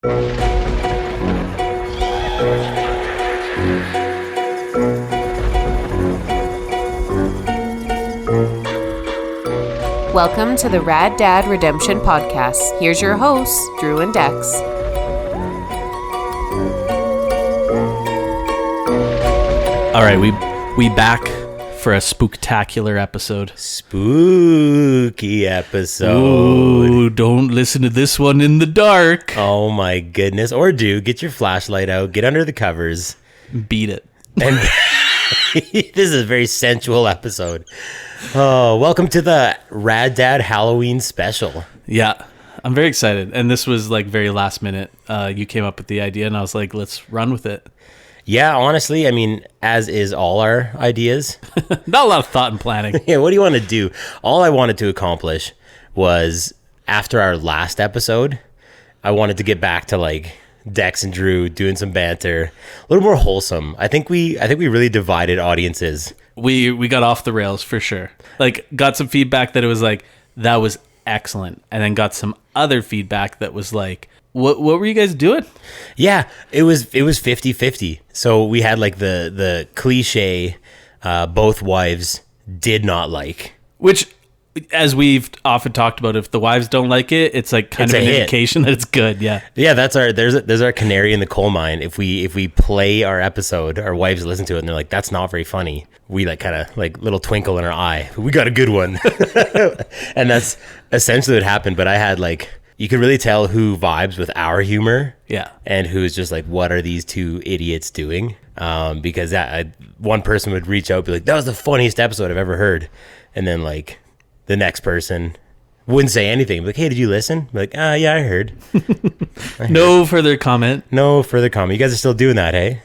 Welcome to the Rad Dad Redemption Podcast. Here's your hosts, Drew and Dex. All right, we back for a spooktacular episode. Spooky episode. Ooh, don't listen to this one in the dark. Oh my goodness. Or do. Get your flashlight out. Get under the covers. Beat it. And this is a very sensual episode. Oh, welcome to the Rad Dad Halloween special. Yeah, I'm very excited. And this was like very last minute. You came up with the idea and I was like, let's run with it. Yeah, honestly, I mean, as is all our ideas. Not a lot of thought and planning. Yeah, what do you want to do? All I wanted to accomplish was, after our last episode, I wanted to get back to like Dex and Drew doing some banter, a little more wholesome. I think we really divided audiences. We got off the rails for sure. Like, got some feedback that it was like, that was excellent. And then got some other feedback that was like, What were you guys doing? Yeah, it was 50-50. So we had like the cliche both wives did not like. Which, as we've often talked about, if the wives don't like it, it's like kind of an indication that it's good. Yeah. Yeah, there's our canary in the coal mine. If we play our episode, our wives listen to it and they're like, that's not very funny. We like kind of like little twinkle in our eye. We got a good one. And that's essentially what happened. But I had like, you could really tell who vibes with our humor, yeah, and who's just like, what are these two idiots doing? Because one person would reach out and be like, that was the funniest episode I've ever heard. And then like the next person wouldn't say anything. Like, hey, did you listen? Be like, yeah, I heard. No further comment. No further comment. You guys are still doing that, hey?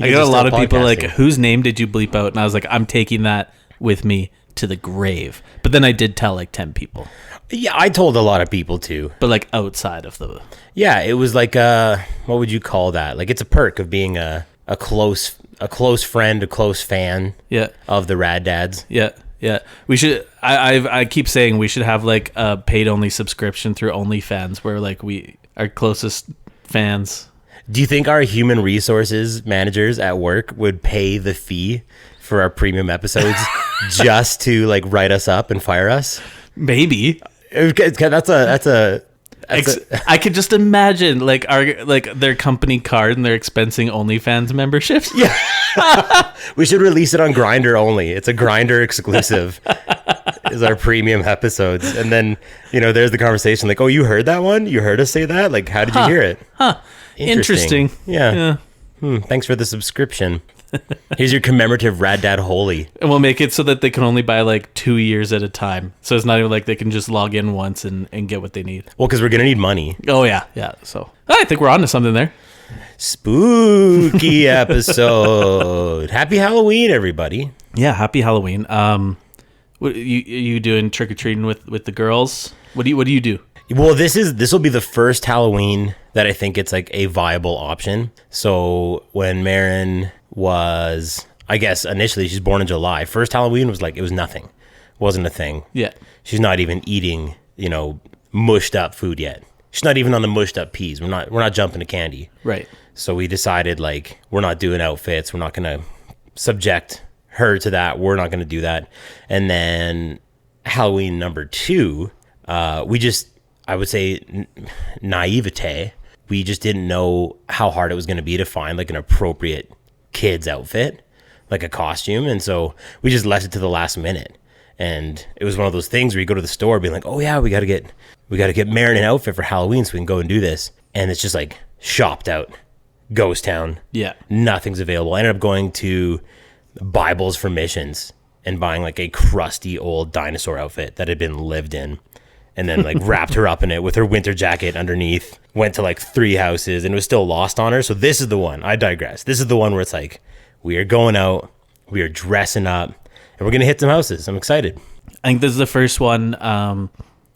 I got a lot of people like, whose name did you bleep out? And I was like, I'm taking that with me to the grave. But then I did tell like 10 people. Yeah, I told a lot of people too. But like outside of the... Yeah, it was like, what would you call that? Like, it's a perk of being a close friend, a close fan, yeah, of the Rad Dads. Yeah, yeah. We should... I keep saying we should have like a paid-only subscription through OnlyFans where like our closest fans... Do you think our human resources managers at work would pay the fee for our premium episodes just to like write us up and fire us? Maybe. I could just imagine like their company card and their expensing OnlyFans memberships. Yeah. We should release it on Grindr only. It's a Grindr exclusive. Is our premium episodes. And then, there's the conversation like, oh, you heard that one? You heard us say that? Like, how did you hear it? Interesting. Yeah. Thanks for the subscription. Here's your commemorative Rad Dad Holy. And we'll make it so that they can only buy like 2 years at a time. So it's not even like they can just log in once and get what they need. Well, because we're going to need money. Oh, yeah. Yeah. So I think we're on to something there. Spooky episode. Happy Halloween, everybody. Yeah. Happy Halloween. What are you doing trick-or-treating with the girls? What do you do? Well, this will be the first Halloween that I think it's like a viable option. So when Marin was, I guess initially she's born in July. First Halloween was like, it was nothing. Wasn't a thing. Yeah. She's not even eating, mushed up food yet. She's not even on the mushed up peas. We're not jumping to candy. Right. So we decided like, we're not doing outfits. We're not going to subject her to that. We're not going to do that. And then Halloween number 2, I would say naivete. We just didn't know how hard it was going to be to find like an appropriate kid's outfit, like a costume. And so we just left it to the last minute. And it was one of those things where you go to the store being like, oh yeah, we got to get Marin an outfit for Halloween so we can go and do this. And it's just like shopped out, ghost town. Yeah. Nothing's available. I ended up going to Bibles for Missions and buying like a crusty old dinosaur outfit that had been lived in. And then like wrapped her up in it with her winter jacket underneath, went to like 3 houses and it was still lost on her. So this is the one, I digress. This is the one where it's like, we are going out, we are dressing up, and we're going to hit some houses. I'm excited. I think this is the first one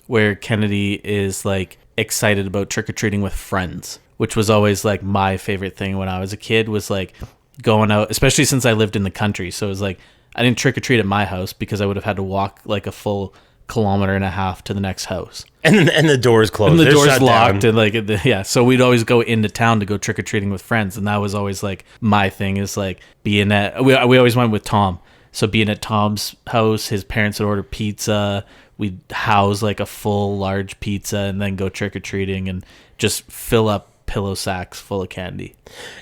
where Kennedy is like excited about trick-or-treating with friends, which was always like my favorite thing when I was a kid, was like going out, especially since I lived in the country. So it was like, I didn't trick-or-treat at my house because I would have had to walk like a full kilometer and a half to the next house. And the door's closed. And the They're door's shut locked. down. And yeah. So we'd always go into town to go trick-or-treating with friends. And that was always like my thing, is like being at, we always went with Tom. So being at Tom's house, his parents would order pizza. We'd house like a full large pizza and then go trick-or-treating and just fill up pillow sacks full of candy.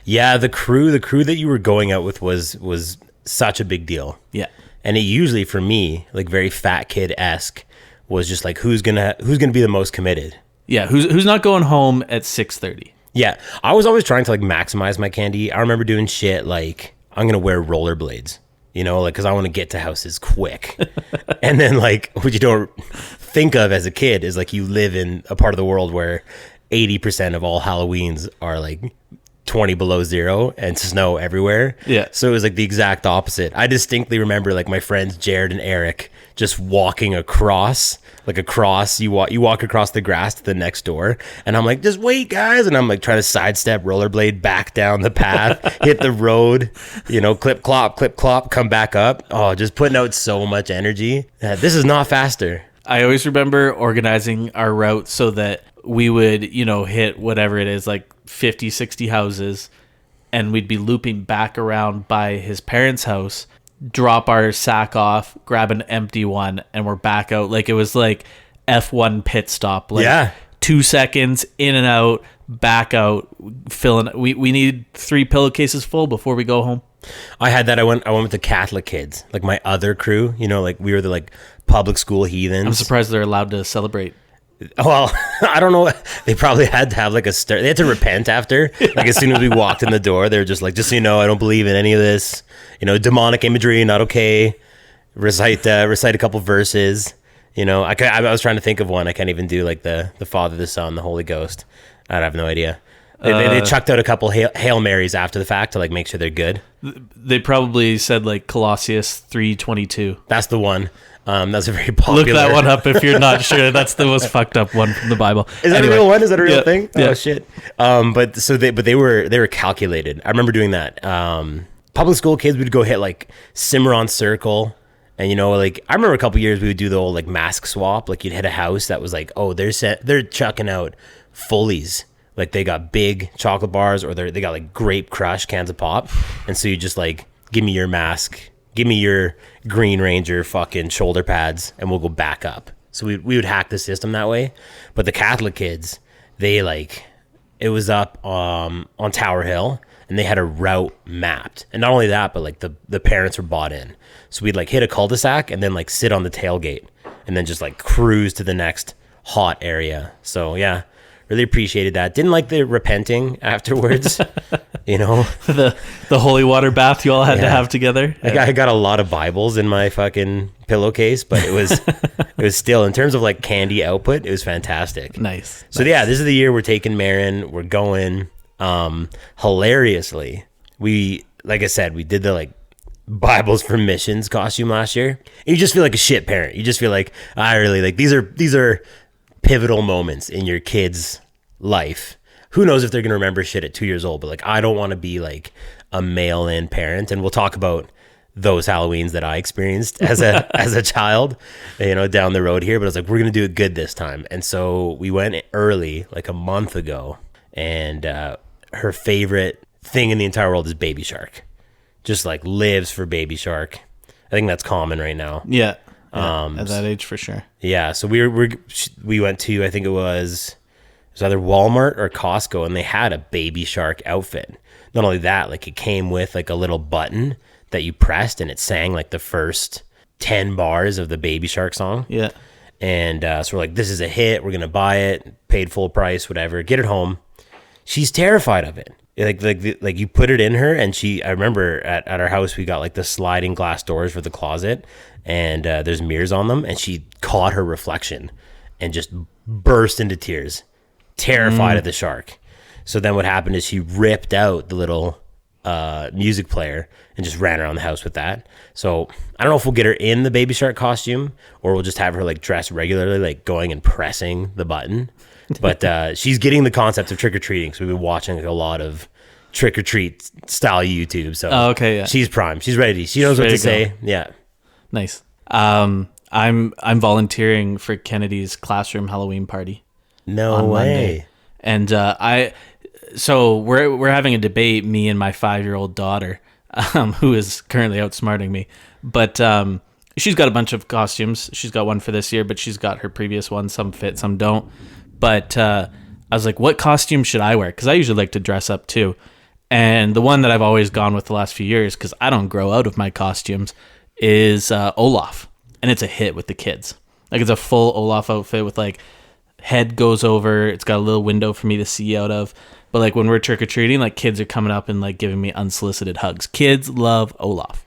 Yeah, the crew that you were going out with was such a big deal. Yeah. And it usually, for me, like very fat kid-esque, was just like who's gonna be the most committed. Yeah, who's not going home at 6:30? Yeah, I was always trying to like maximize my candy. I remember doing shit like I'm gonna wear rollerblades, you know, like because I want to get to houses quick. And then like what you don't think of as a kid is like you live in a part of the world where 80% of all Halloweens are like 20 below zero and snow everywhere. Yeah. So it was like the exact opposite. I distinctly remember like my friends Jared and Eric just walking across, you walk across the grass to the next door, and I'm like, just wait guys, and I'm like trying to sidestep, rollerblade back down the path, hit the road, you know, clip clop, come back up. Oh, just putting out so much energy. This is not faster. I always remember organizing our route so that we would, you know, hit whatever it is, like 50, 60 houses, and we'd be looping back around by his parents' house, drop our sack off, grab an empty one, and we're back out. Like it was like F1 pit stop. Like Yeah. 2 seconds, in and out, back out, filling. We need 3 pillowcases full before we go home. I had that. I went with the Catholic kids, like my other crew, you know, like we were the like public school heathens. I'm surprised they're allowed to celebrate. Well, I don't know. They probably had to have like a start. They had to repent after. Like as soon as we walked in the door, they were just like, just so you know, I don't believe in any of this. You know, demonic imagery, not okay. Recite a couple verses. You know, I was trying to think of one. I can't even do like the Father, the Son, the Holy Ghost. I have no idea. They chucked out a couple Hail Marys after the fact to like make sure they're good. They probably said like Colossians 3:22. That's the one. That's a very popular. Look that one up if you're not sure. That's the most fucked up one from the Bible. Is that a real one? Is that a real thing? Yeah. Oh shit. But they were calculated. I remember doing that. Public school kids would go hit like Cimarron Circle, and you know, like I remember a couple years we would do the old like mask swap. Like you'd hit a house that was like, oh, they're chucking out Fullies. Like they got big chocolate bars, or they got like grape crush cans of pop, and so you just like, give me your mask, give me your Green Ranger fucking shoulder pads, and we'll go back up. So we would hack the system that way. But the Catholic kids, they like, it was up on Tower Hill, and they had a route mapped. And not only that, but like the parents were bought in. So we'd like hit a cul-de-sac and then like sit on the tailgate and then just like cruise to the next hot area. So yeah. Really appreciated that. Didn't like the repenting afterwards, you know. the holy water bath you all had to have together. I got a lot of Bibles in my fucking pillowcase, but it was still, in terms of like candy output, it was fantastic. Nice. So yeah, this is the year we're taking Marin. We're going. Hilariously, like I said, we did the like Bibles for Missions costume last year. And you just feel like a shit parent. You just feel like, I really like, these are pivotal moments in your kid's life. Who knows if they're gonna remember shit at 2 years old, but like I don't want to be like a mail-in parent. And we'll talk about those Halloweens that I experienced as a child, you know, down the road here. But I was like, we're gonna do it good this time. And so we went early, like a month ago, and her favorite thing in the entire world is Baby Shark. Just like lives for Baby Shark. I think that's common right now. Yeah. At that age, for sure. Yeah, so we went to, I think it was either Walmart or Costco, and they had a Baby Shark outfit. Not only that, like it came with like a little button that you pressed, and it sang like the first 10 bars of the Baby Shark song. Yeah. And so we're like, this is a hit. We're gonna buy it, paid full price, whatever. Get it home. She's terrified of it. Like you put it in her, and I remember at our house we got like the sliding glass doors for the closet, and there's mirrors on them, and she caught her reflection and just burst into tears, terrified of the shark. So then what happened is she ripped out the little music player and just ran around the house with that. So I don't know if we'll get her in the Baby Shark costume, or we'll just have her like dressed regularly, like going and pressing the button. But she's getting the concept of trick-or-treating, so we've been watching like a lot of trick-or-treat style YouTube. So okay, yeah. She's primed. She's ready. She knows what to say. Yeah. Nice. I'm volunteering for Kennedy's classroom Halloween party. No on way. Monday. And so we're having a debate, me and my 5-year-old daughter, who is currently outsmarting me. But she's got a bunch of costumes. She's got one for this year, but she's got her previous one. Some fit, some don't. But I was like, what costume should I wear? Because I usually like to dress up too. And the one that I've always gone with the last few years, because I don't grow out of my costumes, is Olaf. And it's a hit with the kids. Like, it's a full Olaf outfit with, like, head goes over. It's got a little window for me to see out of. But, like, when we're trick-or-treating, like, kids are coming up and, like, giving me unsolicited hugs. Kids love Olaf.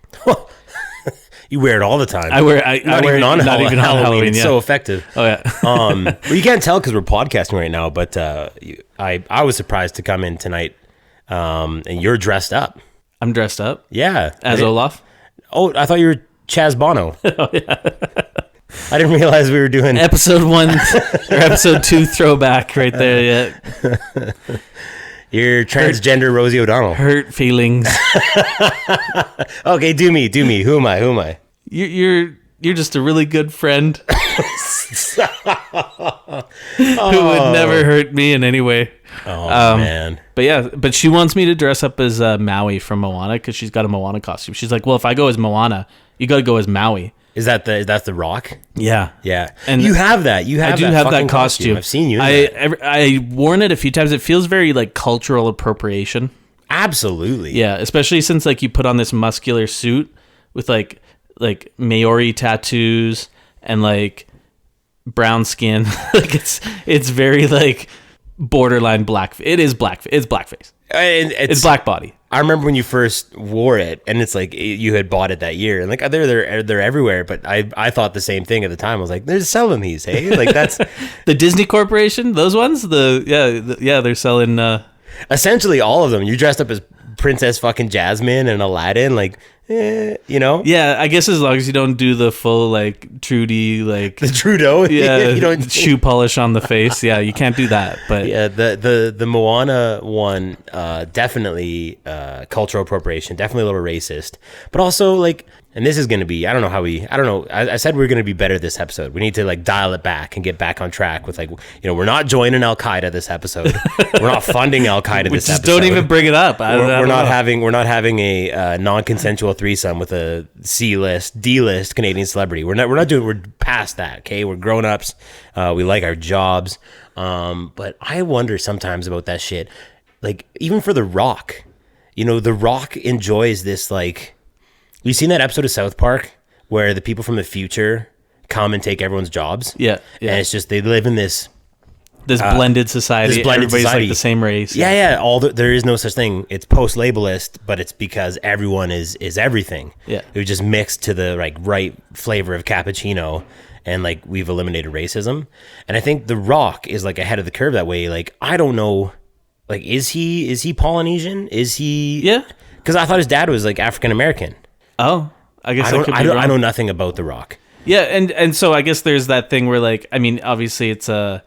You wear it all the time. I wear it not even on Halloween. It's so effective. Oh, yeah. Well, you can't tell because we're podcasting right now, but I was surprised to come in tonight, and you're dressed up. I'm dressed up? Yeah. As Olaf? Oh, I thought you were Chaz Bono. Oh, yeah. I didn't realize we were doing... Episode 1 or episode 2 throwback right there, yeah. You're transgender Rosie O'Donnell. Hurt feelings. Okay, do me. Who am I? You're just a really good friend who would never hurt me in any way. Oh, man. But yeah, but she wants me to dress up as Maui from Moana because she's got a Moana costume. She's like, well, if I go as Moana, you got to go as Maui. Is that the Rock? Yeah. Yeah. And you have that. I do have that costume. I've seen you. I worn it a few times. It feels very like cultural appropriation. Absolutely. Yeah, especially since like you put on this muscular suit with like Maori tattoos and like brown skin. Like it's very like borderline black. It is black. It's blackface. It's black body. I remember when you first wore it, and it's like you had bought it that year, and like they're everywhere. But I thought the same thing at the time. I was like, they're selling these, hey? Like that's the Disney Corporation. Those ones, they're selling. Essentially, all of them. You dressed up as Princess fucking Jasmine and Aladdin, like. You know? Yeah, I guess as long as you don't do the full like Trudy, like the Trudeau, yeah, you don't shoe polish on the face. Yeah, you can't do that. But yeah, the Moana one, definitely cultural appropriation, definitely a little racist, but also like, and this is going to be, I don't know. I said we're going to be better this episode. We need to like dial it back and get back on track with like, you know, we're not joining Al Qaeda this episode. We're not funding Al Qaeda this episode. Don't even bring it up. We're not having a non-consensual threesome with a C-list, D-list Canadian celebrity. We're past that. Okay, we're grown-ups. We like our jobs. But I wonder sometimes about that shit. Like even for The Rock, you know, The Rock enjoys this like. You seen that episode of South Park where the people from the future come and take everyone's jobs? Yeah. And it's just they live in this blended society. Everybody's society. like the same race. Yeah. There is no such thing. It's post-labelist, but it's because everyone is everything. Yeah. It was just mixed to the like right flavor of cappuccino, and like we've eliminated racism. And I think The Rock is like ahead of the curve that way. Like I don't know, like is he Polynesian? Is he? Yeah. Because I thought his dad was like African American. Oh, I guess I know nothing about The Rock. Yeah, and so I guess there's that thing where like, I mean, obviously it's a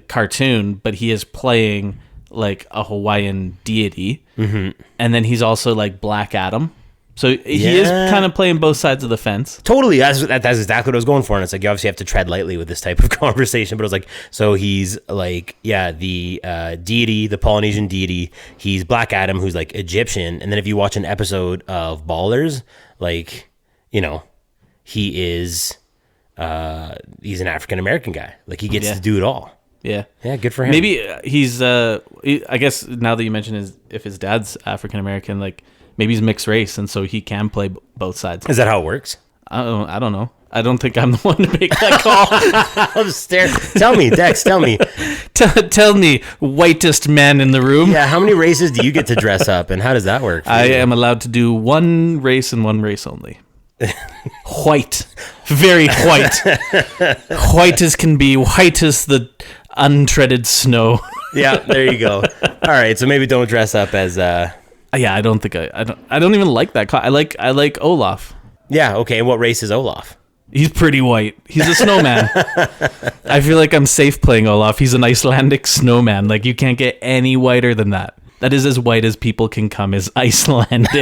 cartoon, but he is playing like a Hawaiian deity, and then he's also like Black Adam, so he is kind of playing both sides of the fence. Totally, that's exactly what I was going for, and it's like you obviously have to tread lightly with this type of conversation. But it was like, so he's like, yeah, the deity, the Polynesian deity. He's Black Adam, who's like Egyptian, and then if you watch an episode of Ballers, like, you know, he's an African American guy. Like he gets to do it all. Yeah, good for him. Maybe he's. I guess now that you mention if his dad's African American, like maybe he's mixed race, and so he can play both sides. Is that how it works? I don't know. I don't think I'm the one to make that call. I'm staring. Tell me, Dex. Tell me. Tell me, whitest man in the room. Yeah, how many races do you get to dress up, and how does that work? I am allowed to do one race and one race only. White, very white, white as can be, white as the untreaded snow. Yeah, there you go. All right, so maybe don't dress up as. Yeah, I don't think I don't even like that. I like Olaf. Yeah, okay. And what race is Olaf? He's pretty white. He's a snowman. I feel like I'm safe playing Olaf. He's an Icelandic snowman. Like you can't get any whiter than that. that is as white as people can come is Icelandic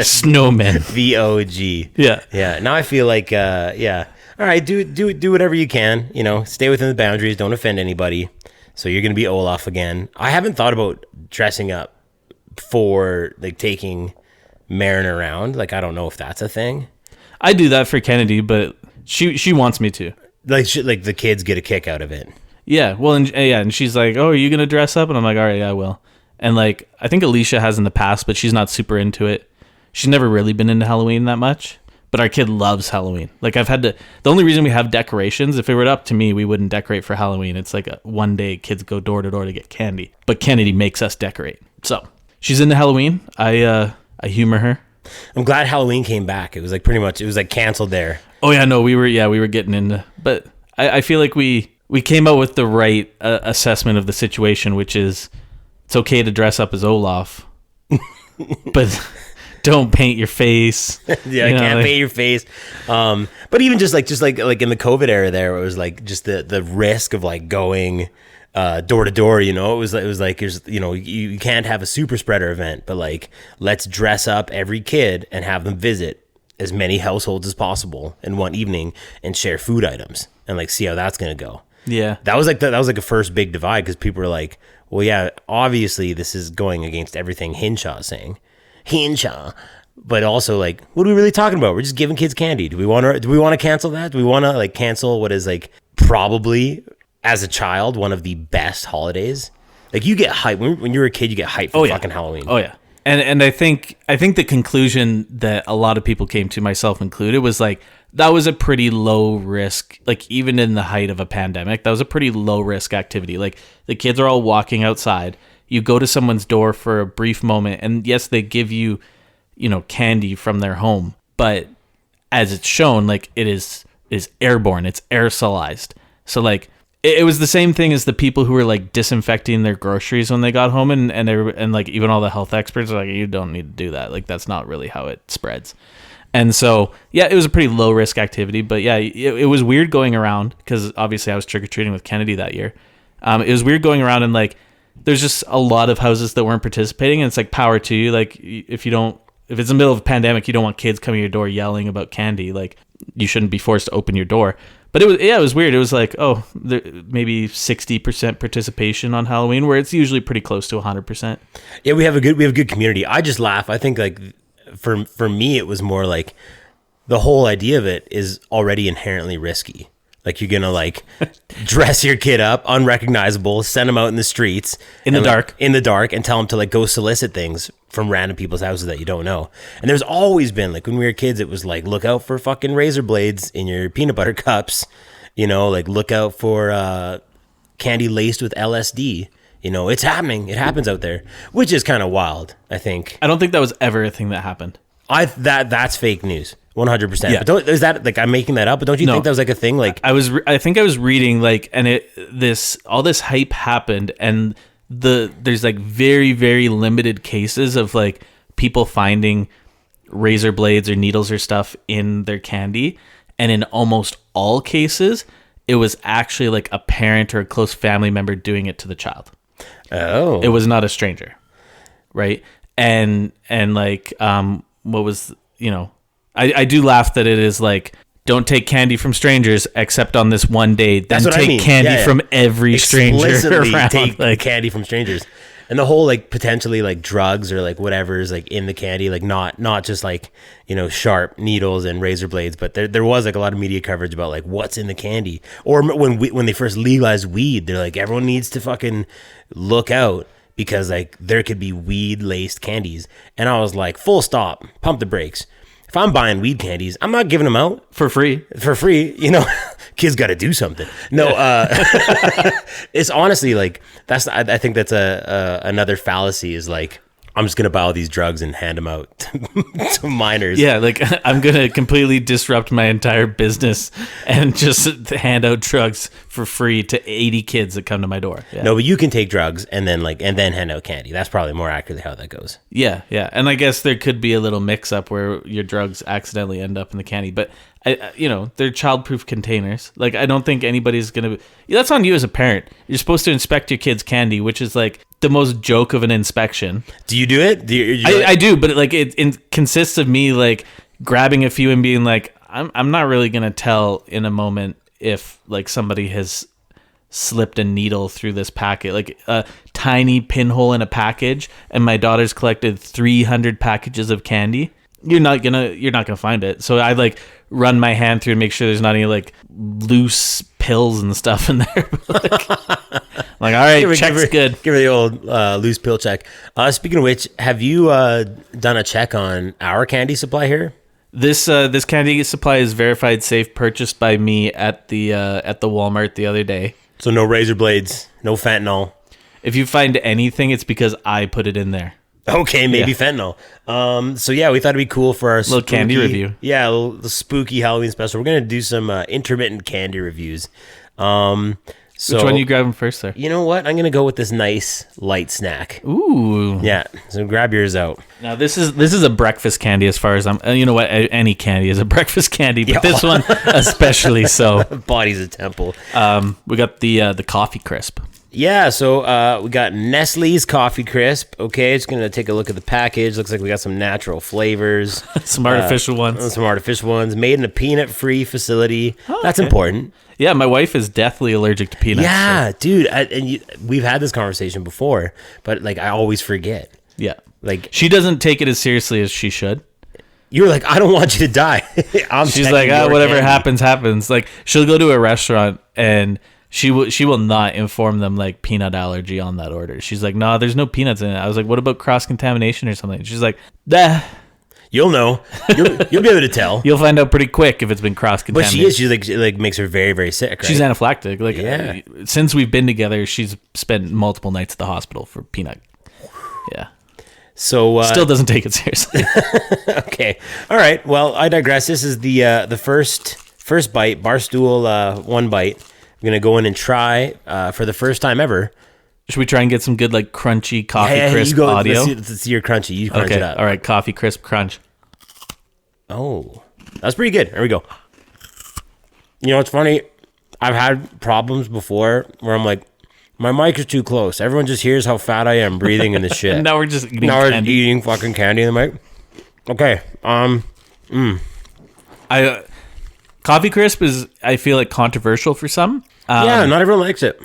snowmen. The OG. Yeah. Yeah. Now I feel like, yeah. All right, do whatever you can. You know, stay within the boundaries. Don't offend anybody. So you're going to be Olaf again. I haven't thought about dressing up for like taking Marin around. Like, I don't know if that's a thing. I do that for Kennedy, but she wants me to. Like the kids get a kick out of it. Yeah. Well, and she's like, "Oh, are you going to dress up?" And I'm like, "All right, yeah, I will." And like, I think Alicia has in the past, but she's not super into it. She's never really been into Halloween that much. But our kid loves Halloween. Like, the only reason we have decorations, if it were up to me, we wouldn't decorate for Halloween. It's like one day kids go door to door to get candy. But Kennedy makes us decorate. So she's into Halloween. I humor her. I'm glad Halloween came back. It was like it was like canceled there. Oh yeah, no, we were getting into, but I feel like we came out with the right assessment of the situation, which is it's okay to dress up as Olaf, but don't paint your face. Yeah, can't paint your face. But even just like in the COVID era, there it was like just the risk of like going door to door. You know, it was like you can't have a super spreader event, but like let's dress up every kid and have them visit as many households as possible in one evening and share food items and like see how that's gonna go. Yeah, that was like a first big divide because people were like, well, yeah, obviously this is going against everything Hinshaw is saying. Hinshaw, but also like, what are we really talking about? We're just giving kids candy. Do we want to cancel that? Do we want to like cancel what is like probably as a child one of the best holidays? Like you get hyped when you're a kid, you get hyped for fucking Halloween. Oh yeah, and I think the conclusion that a lot of people came to, myself included, was like that was a pretty low risk. Like even in the height of a pandemic, that was a pretty low risk activity. Like the kids are all walking outside. You go to someone's door for a brief moment, and yes, they give you, candy from their home, but as it's shown, like it is airborne, it's aerosolized. So like it was the same thing as the people who were like disinfecting their groceries when they got home, and like even all the health experts are like, you don't need to do that. Like that's not really how it spreads. And so yeah, it was a pretty low risk activity, but yeah, it was weird going around because obviously I was trick or treating with Kennedy that year. It was weird going around and like. There's just a lot of houses that weren't participating, and it's like power to you. Like if it's in the middle of a pandemic, you don't want kids coming to your door yelling about candy. Like you shouldn't be forced to open your door. But it was weird. It was like, maybe 60% participation on Halloween, where it's usually pretty close to 100%. Yeah, we have a good community. I just laugh. I think like for me, it was more like the whole idea of it is already inherently risky. Like you're gonna like dress your kid up unrecognizable, send them out in the streets in the dark, and tell them to like go solicit things from random people's houses that you don't know. And there's always been like when we were kids, it was like look out for fucking razor blades in your peanut butter cups, like look out for candy laced with LSD. It's happening. It happens out there, which is kind of wild. I think. I don't think that was ever a thing that happened. That's fake news. 100%. Yeah. But is that like I'm making that up? But don't you think that was like a thing? Like I think I was reading like, and all this hype happened, and there's like very very limited cases of like people finding razor blades or needles or stuff in their candy, and in almost all cases, it was actually like a parent or a close family member doing it to the child. Oh, it was not a stranger, right? And like what was I do laugh that it is like, don't take candy from strangers except on this one day. Then take candy from every stranger around. Take candy from strangers. And the whole like potentially like drugs or like whatever is like in the candy, like not just like, sharp needles and razor blades, but there was like a lot of media coverage about like what's in the candy. Or when they first legalized weed, they're like, everyone needs to fucking look out because like there could be weed laced candies. And I was like, full stop, pump the brakes. If I'm buying weed candies, I'm not giving them out for free. Kids got to do something. No, it's honestly like I think that's another fallacy is like I'm just gonna buy all these drugs and hand them out to minors. Yeah, like I'm gonna completely disrupt my entire business and just hand out drugs for free to 80 kids that come to my door. Yeah. No, but you can take drugs and then hand out candy. That's probably more accurately how that goes. Yeah, and I guess there could be a little mix up where your drugs accidentally end up in the candy. But they're childproof containers. Like, I don't think anybody's gonna. That's on you as a parent. You're supposed to inspect your kid's candy, which is like the most joke of an inspection. Do you do it? I do, but like it consists of me like grabbing a few and being like, I'm not really gonna tell in a moment if like somebody has slipped a needle through this packet, like a tiny pinhole in a package, and my daughter's collected 300 packages of candy. You're not gonna find it. So I like run my hand through and make sure there's not any like loose pills and stuff in there. like all right, check's good. Give her the old loose pill check. Speaking of which, have you done a check on our candy supply here? This candy supply is verified safe, purchased by me at the Walmart the other day. So no razor blades, no fentanyl. If you find anything, it's because I put it in there. Okay, maybe fentanyl. So yeah, we thought it'd be cool for our little candy review. Yeah, the spooky Halloween special. We're gonna do some intermittent candy reviews. So which one are you grabbing first, sir? You know what? I'm gonna go with this nice light snack. Ooh. Yeah. So grab yours out. Now this is a breakfast candy as far as I'm. You know what? Any candy is a breakfast candy, but this one especially so. Body's a temple. We got the coffee crisp. Yeah, so we got Nestle's Coffee Crisp. Okay, just going to take a look at the package. Looks like we got some natural flavors. Some artificial ones. Some artificial ones. Made in a peanut-free facility. Oh, That's okay. important. Yeah, my wife is deathly allergic to peanuts. Yeah, so. Dude. We've had this conversation before, but like I always forget. Yeah. Like she doesn't take it as seriously as she should. You're like, I don't want you to die. She's like, whatever happens. Like she'll go to a restaurant and she will not inform them like peanut allergy on that order. She's like, no, there's no peanuts in it. I was like, what about cross contamination or something? She's like, nah. You'll know. You'll be able to tell. You'll find out pretty quick if it's been cross contaminated. But she like makes her very, very sick. Right? She's anaphylactic. Like since we've been together, she's spent multiple nights at the hospital for peanut. Yeah. So still doesn't take it seriously. Okay. All right. Well, I digress. This is the first bite. Barstool one bite. I'm gonna go in and try for the first time ever. Should we try and get some good like crunchy coffee crisp audio? Let's see your crunchy. You crunch it up. All right. Coffee crisp crunch. Oh, that's pretty good. There we go. You know, it's funny. I've had problems before where I'm like, my mic is too close. Everyone just hears how fat I am breathing in this shit. Now we're just eating We're candy. eating fucking candy in the mic. Okay. Coffee crisp is, I feel like, controversial for some. Yeah, not everyone likes it.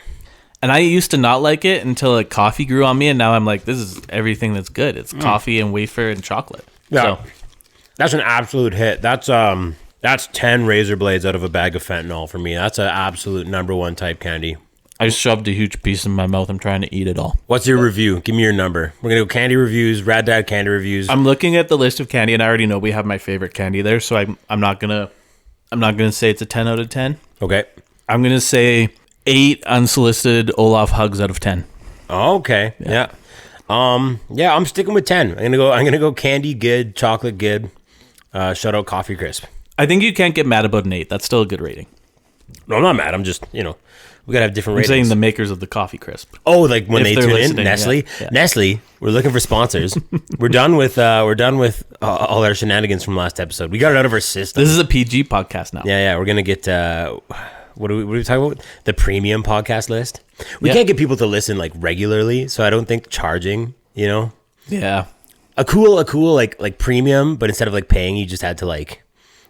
And I used to not like it until like coffee grew on me, and now I'm like, this is everything that's good. It's coffee and wafer and chocolate. Yeah. So, that's an absolute hit. That's 10 razor blades out of a bag of fentanyl for me. That's an absolute number one type candy. I shoved a huge piece in my mouth. I'm trying to eat it all. What's your review? Give me your number. We're gonna go candy reviews, Rad Dad candy reviews. I'm looking at the list of candy, and I already know we have my favorite candy there. So I'm not gonna say it's a 10 out of 10. Okay. I'm gonna say 8 unsolicited Olaf hugs out of 10. Oh, okay. Yeah. I'm sticking with 10. I'm gonna go candy good, chocolate good. Shout out Coffee Crisp. I think you can't get mad about an 8. That's still a good rating. No, I'm not mad. I'm just, we gotta have different I'm ratings. saying the makers of the Coffee Crisp. Oh, like when If they they're tune in, listening, Nestle. yeah. Nestle, we're looking for sponsors. we're done with all our shenanigans from last episode. We got it out of our system. This is a PG podcast now. Yeah. We're gonna get what are we talking about? The premium podcast list. We can't get people to listen like regularly, so I don't think charging. Yeah. A cool like premium, but instead of like paying, you just had to like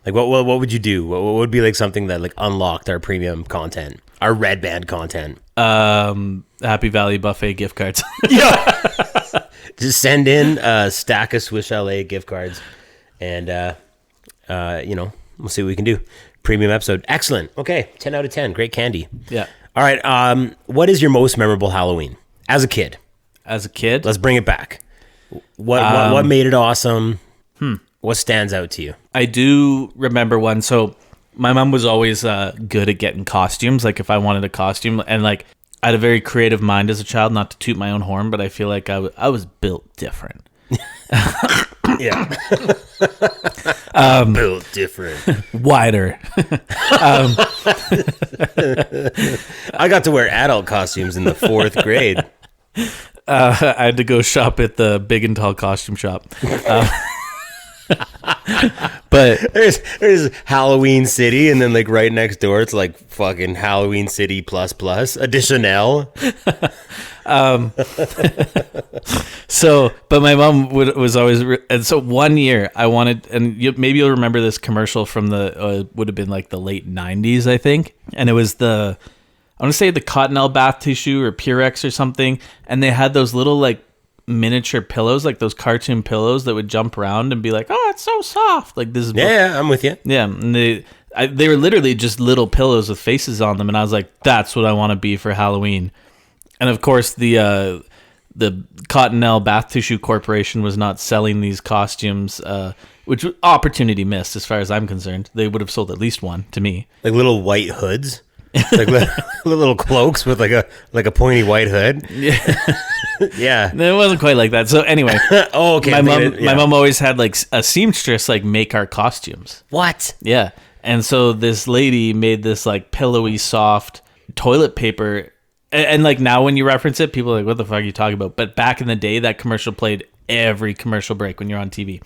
what would you do? What would be like something that like unlocked our premium content, our Red Band content? Happy Valley Buffet gift cards. Yeah. Just send in a stack of Swiss Chalet gift cards, and we'll see what we can do. Premium episode, excellent. Okay, 10 out of 10, great candy. Yeah. All right. What is your most memorable Halloween as a kid? As a kid, Let's bring it back. What made it awesome? What stands out to you? I do remember one. So my mom was always good at getting costumes. Like if I wanted a costume, and like I had a very creative mind as a child. Not to toot my own horn, but I feel like I was built different. Yeah. Built different. Wider. I got to wear adult costumes in the 4th grade. I had to go shop at the Big and Tall costume shop. But There's Halloween City, and then like right next door, it's like fucking Halloween City plus additional. But my mom was always, and so one year I wanted, and maybe you'll remember this commercial from the would have been like the late '90s, I think, and it was I want to say the Cottonelle bath tissue or Purex or something, and they had those little like miniature pillows, like those cartoon pillows that would jump around and be like, "Oh, it's so soft!" Like this is Yeah, I'm with you. yeah, and they were literally just little pillows with faces on them, and I was like, "That's what I want to be for Halloween." And of course, the Cottonelle Bath Tissue Corporation was not selling these costumes, which was opportunity missed as far as I'm concerned. They would have sold at least one to me. Like little white hoods, like little cloaks with like a pointy white hood. Yeah, Yeah. it wasn't quite like that. So anyway, Oh, okay. my mom always had like a seamstress like make our costumes. What? Yeah, and so this lady made this like pillowy, soft toilet paper. And like now when you reference it, people are like, what the fuck are you talking about? But back in the day, that commercial played every commercial break when you're on TV.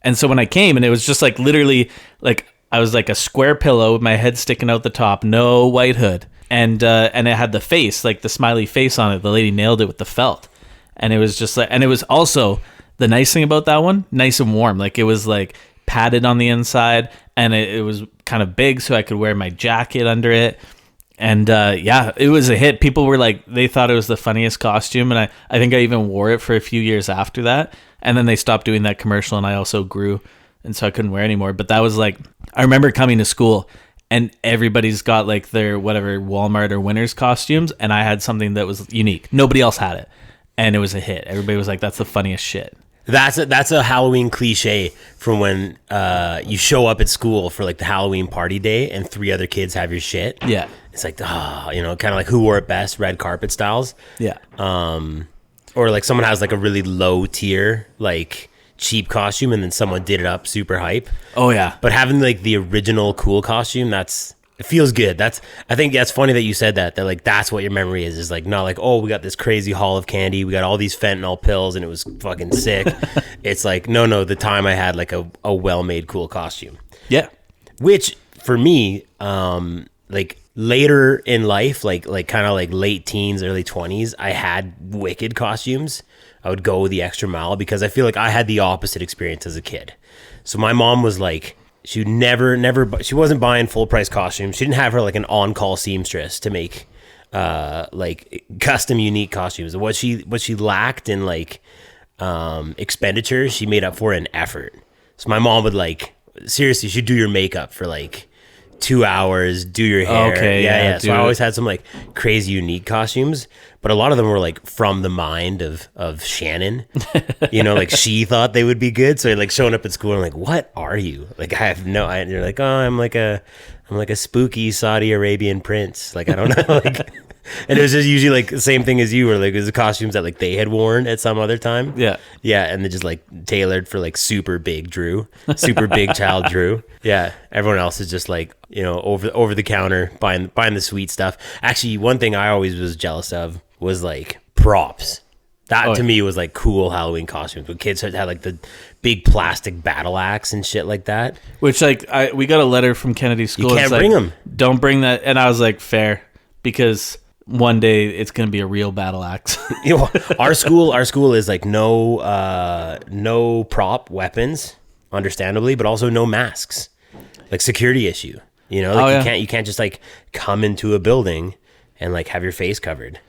And so when I came, and it was just like literally like I was like a square pillow with my head sticking out the top, no white hood. And it had the face, like the smiley face on it. The lady nailed it with the felt. And it was just like, and it was also the nice thing about that one, nice and warm. Like it was like padded on the inside, and it was kind of big so I could wear my jacket under it. And yeah, it was a hit. People were like, they thought it was the funniest costume. And I think I even wore it for a few years after that. And then they stopped doing that commercial, and I also grew. And so I couldn't wear it anymore. But that was like, I remember coming to school and everybody's got like their whatever Walmart or Winners costumes. And I had something that was unique. Nobody else had it. And it was a hit. Everybody was like, that's the funniest shit. That's a Halloween cliche from when you show up at school for like the Halloween party day and 3 other kids have your shit. Yeah. It's like, kind of like who wore it best, red carpet styles. Yeah. Or like someone has like a really low tier, like cheap costume, and then someone did it up super hype. Oh, yeah. But having like the original cool costume, it feels good. I think that's funny that you said that like that's what your memory is like not like, oh, we got this crazy haul of candy, we got all these fentanyl pills and it was fucking sick. It's like no, the time I had like a well-made cool costume. Yeah. Which for me, like later in life, like kind of like late teens, early 20s, I had wicked costumes. I would go the extra mile because I feel like I had the opposite experience as a kid. So my mom was like, she wasn't buying full price costumes. She didn't have her like an on-call seamstress to make like custom unique costumes. What she lacked in like expenditure, she made up for in effort. So my mom would like, seriously, she'd do your makeup for like 2 hours, do your hair. Okay, yeah. So I always had some like crazy unique costumes, but a lot of them were like from the mind of Shannon. Like she thought they would be good. So like showing up at school and like, what are you? Like I have no idea. You're like, oh, I'm like a spooky Saudi Arabian prince. Like I don't know. Like, and it was just usually like the same thing as you, where like it was the costumes that like they had worn at some other time. Yeah. Yeah. And they just like tailored for like super big child Drew. Yeah. Everyone else is just like, over the counter buying the sweet stuff. Actually, one thing I always was jealous of was like props. That to me was like cool Halloween costumes. When kids had like the big plastic battle axe and shit like that. Which like we got a letter from Kennedy School. You can't bring them. Don't bring that. And I was like, fair, because one day it's gonna be a real battle axe. Our school is like no prop weapons, understandably, but also no masks. Like security issue. You can't just like come into a building and like have your face covered.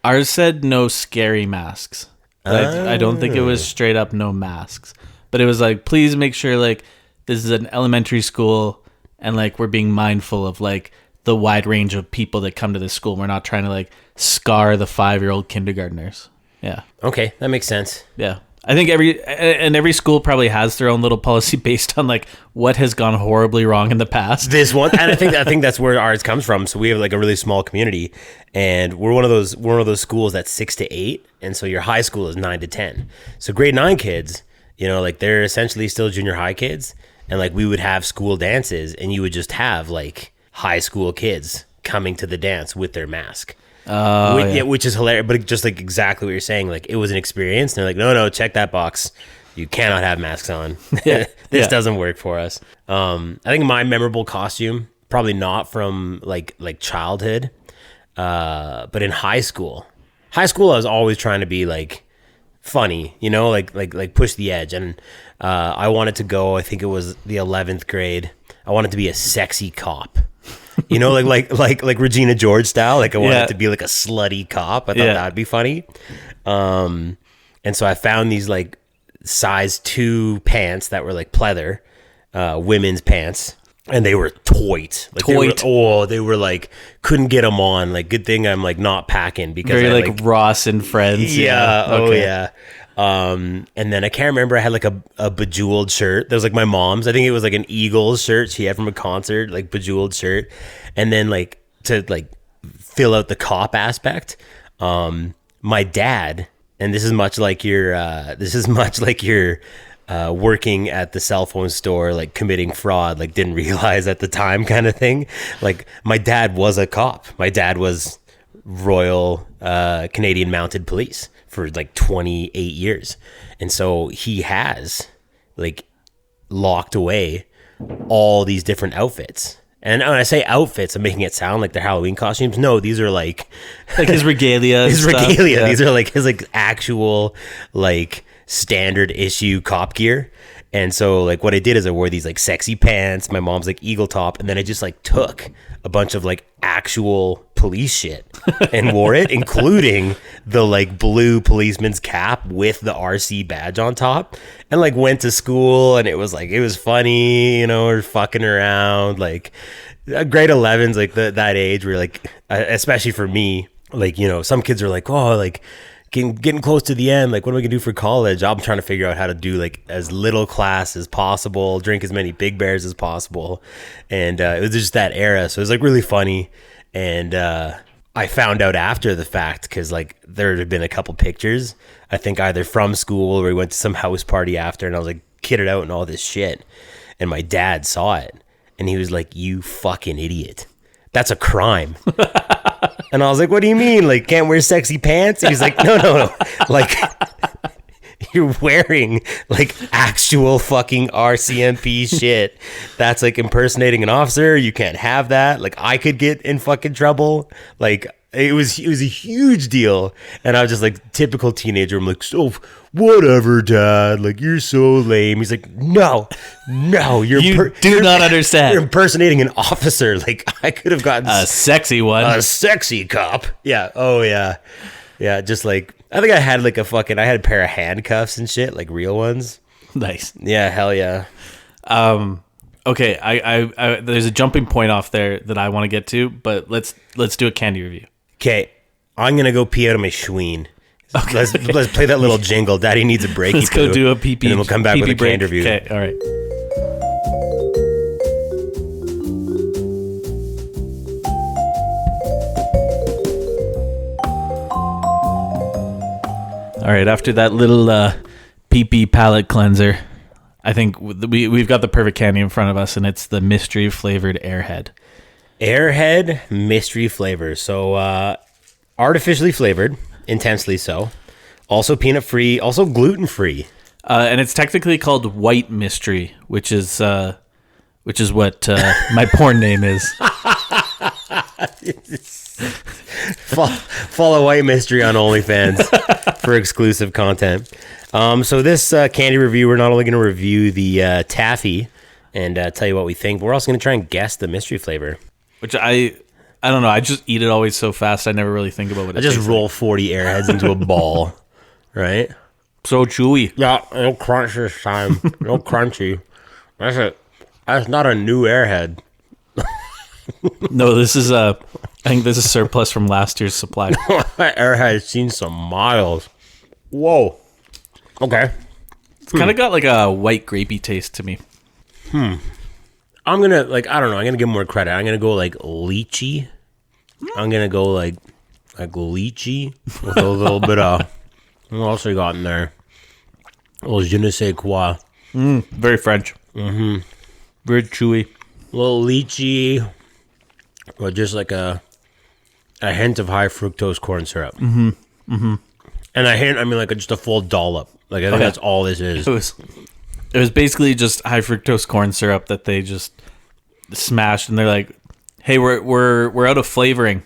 Ours said no scary masks. I don't think it was straight up no masks, but it was like, please make sure like this is an elementary school and like we're being mindful of like the wide range of people that come to this school. We're not trying to like scar the 5-year-old kindergartners. Yeah. Okay, that makes sense. Yeah. I think every school probably has their own little policy based on like what has gone horribly wrong in the past. This one, and I think that's where ours comes from. So we have like a really small community, and we're one of those schools that's 6 to 8, and so your high school is 9 to 10. So grade 9 kids, like they're essentially still junior high kids, and like we would have school dances, and you would just have like high school kids coming to the dance with their mask. Which is hilarious, but just like exactly what you're saying, like it was an experience. And they're like, no, check that box. You cannot have masks on. This doesn't work for us. I think my memorable costume, probably not from like childhood, but in high school. I was always trying to be like funny, you know, like push the edge. And I wanted to go, I think it was the 11th grade. I wanted to be a sexy cop. You know, like Regina George style. Like I wanted to be like a slutty cop. I thought that'd be funny. And so I found these like size 2 pants that were like pleather, women's pants, and they were toit. They were like, couldn't get them on. Like, good thing I'm like not packing because very I, like Ross and Friends. Yeah. Okay. Oh yeah. And then I can't remember. I had like a bejeweled shirt. That was like my mom's. I think it was like an Eagles shirt she had from a concert, like bejeweled shirt. And then like to like fill out the cop aspect, my dad. And this is much like your working at the cell phone store, like committing fraud, like didn't realize at the time kind of thing. Like my dad was a cop. My dad was Royal Canadian Mounted Police for like 28 years. And so he has like locked away all these different outfits. And when I say outfits, I'm making it sound like they're Halloween costumes. No, these are like his regalia. Yeah. These are like his like actual like standard issue cop gear. And so like what I did is I wore these like sexy pants, my mom's like eagle top, and then I just like took a bunch of like actual police shit and wore it, including the like blue policeman's cap with the RC badge on top, and like went to school. And it was funny, you know, we're fucking around. Like grade 11's like that age where like, especially for me, like, you know, some kids are like, oh, like getting close to the end, like what am I gonna do for college? I'm trying to figure out how to do like as little class as possible, drink as many Big Bears as possible. And it was just that era, so it was like really funny. And I found out after the fact, because like there had been a couple pictures, I think either from school or we went to some house party after, and I was like kitted out and all this shit, and my dad saw it and he was like, you fucking idiot, that's a crime. And I was like, what do you mean? Like, can't wear sexy pants? And he's like, no. Like, you're wearing like actual fucking RCMP shit. That's like impersonating an officer. You can't have that. Like, I could get in fucking trouble. Like, it was a huge deal. And I was just like, typical teenager. I'm like, so whatever, Dad. Like, you're so lame. He's like, no, you do not understand. You're impersonating an officer. Like, I could have gotten a sexy one, a sexy cop. Yeah. Oh yeah. Yeah. Just like, I think I had like I had a pair of handcuffs and shit, like real ones. Nice. Yeah. Hell yeah. Okay. I there's a jumping point off there that I want to get to, but let's do a candy review. Okay, I'm gonna go pee out of my schween. Okay. Let's play that little jingle. Daddy needs a break. Let's go do a pee pee. And then we'll come back with a candy review. Okay, all right. All right, after that little pee pee palate cleanser, I think we've got the perfect candy in front of us, and it's the mystery flavored Airhead. Airhead mystery flavor. So artificially flavored, intensely so. Also peanut free, also gluten free. And it's technically called white mystery, which is what my porn name is. Follow White Mystery on OnlyFans for exclusive content. So this candy review, we're not only going to review the taffy and tell you what we think, but we're also going to try and guess the mystery flavor. Which I don't know. I just eat it always so fast. I never really think about what it tastes like. I just roll 40 Airheads into a ball, right? So chewy. Yeah, no crunch this time. No crunchy. That's it. That's not a new Airhead. No, this is I think this is surplus from last year's supply. Airhead's seen some miles. Whoa. Okay. It's kind of got like a white grapey taste to me. I'm gonna I don't know. I'm gonna give more credit. I'm gonna go like lychee. I'm gonna go like lychee with a little bit of. What else I got in there? Oh, je ne sais quoi. Very French. Mm-hmm. Very chewy. A little lychee, or just like a hint of high fructose corn syrup. Mm-hmm. Mm-hmm. And I mean like just a full dollop. Like I think that's all this is. It was basically just high fructose corn syrup that they just smashed, and they're like, "Hey, we're out of flavoring.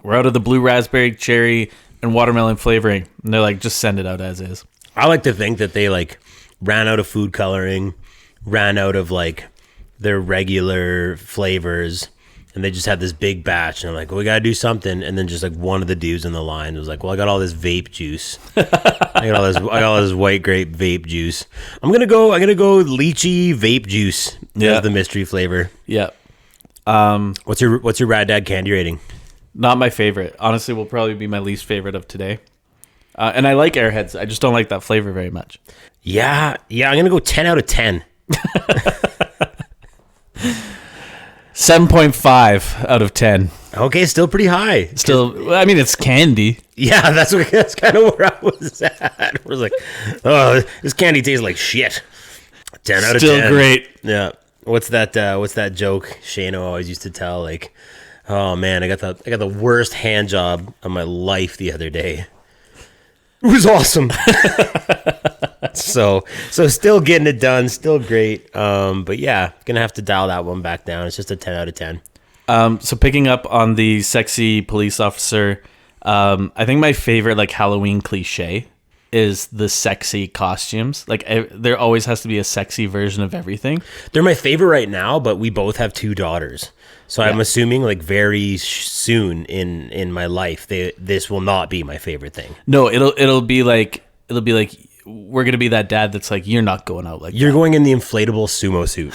We're out of the blue raspberry, cherry, and watermelon flavoring." And they're like, "Just send it out as is." I like to think that they like ran out of food coloring, ran out of like their regular flavors, and they just had this big batch, and I'm like, well, we gotta do something. And then just like one of the dudes in the line was like, well, I got all this vape juice. I got all this white grape vape juice. I'm gonna go lychee vape juice. That's the mystery flavor. Yeah. What's your Rad Dad candy rating? Not my favorite. Honestly, will probably be my least favorite of today. And I like Airheads. I just don't like that flavor very much. Yeah. I'm gonna go 10 out of 10. 7.5 out of 10. Okay, still pretty high. Still, I mean, it's candy. Yeah, that's kind of where I was at. I was like, oh, this candy tastes like shit. 10 out of 10. Still great. Yeah. What's that joke Shano always used to tell? Like, oh man, I got the worst hand job of my life the other day. It was awesome. So still getting it done, still great. But yeah, gonna have to dial that one back down. It's just a 10 out of 10. So picking up on the sexy police officer, I think my favorite like Halloween cliche is the sexy costumes. Like there always has to be a sexy version of everything. They're my favorite right now, but we both have 2 daughters. So I'm assuming like very soon in my life, this will not be my favorite thing. No, it'll be like we're gonna be that dad that's like, you're not going out like you're going in the inflatable sumo suit.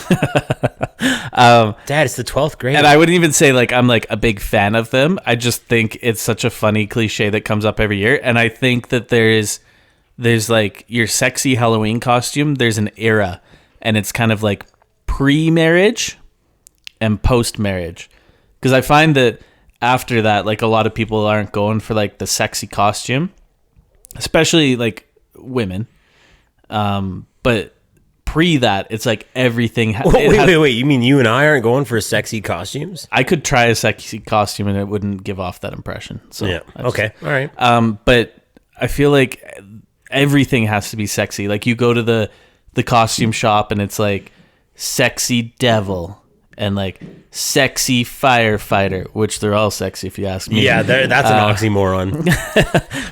Dad, it's the 12th grade. And I wouldn't even say like I'm like a big fan of them. I just think it's such a funny cliche that comes up every year. And I think that there's like your sexy Halloween costume. There's an era, and it's kind of like pre-marriage and post-marriage, because I find that after that, like a lot of people aren't going for like the sexy costume, especially like women. But pre that, it's like everything. Wait! You mean you and I aren't going for sexy costumes? I could try a sexy costume and it wouldn't give off that impression. So yeah, okay, all right. But I feel like everything has to be sexy. Like you go to the costume shop and it's like sexy devil and like sexy firefighter, which they're all sexy if you ask me. Yeah, that's an oxymoron.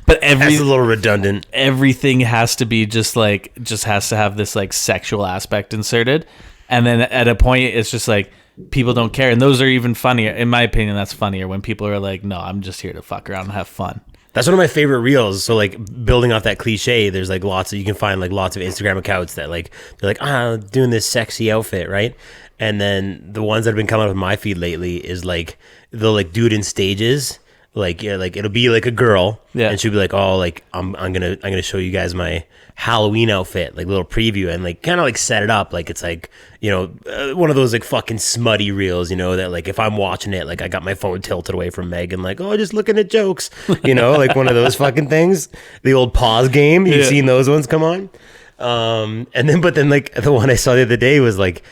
But that's a little redundant. Everything has to be just has to have this like sexual aspect inserted, and then at a point it's just like people don't care, and those are even funnier. In my opinion, that's funnier when people are like, "No, I'm just here to fuck around and have fun." That's one of my favorite reels. So like building off that cliche, there's like you can find like lots of Instagram accounts that like they're like doing this sexy outfit, right? And then the ones that have been coming up in my feed lately is like they'll like do it in stages. Like like it'll be like a girl, and she'll be like, "Oh, like I'm gonna show you guys my Halloween outfit, like little preview," and like kind of like set it up like it's like, you know, one of those like fucking smutty reels, you know, that like if I'm watching it, like I got my phone tilted away from Megan, like, oh, just looking at jokes, you know, like one of those fucking things, the old pause game. You've seen those ones come on, but then like the one I saw the other day was like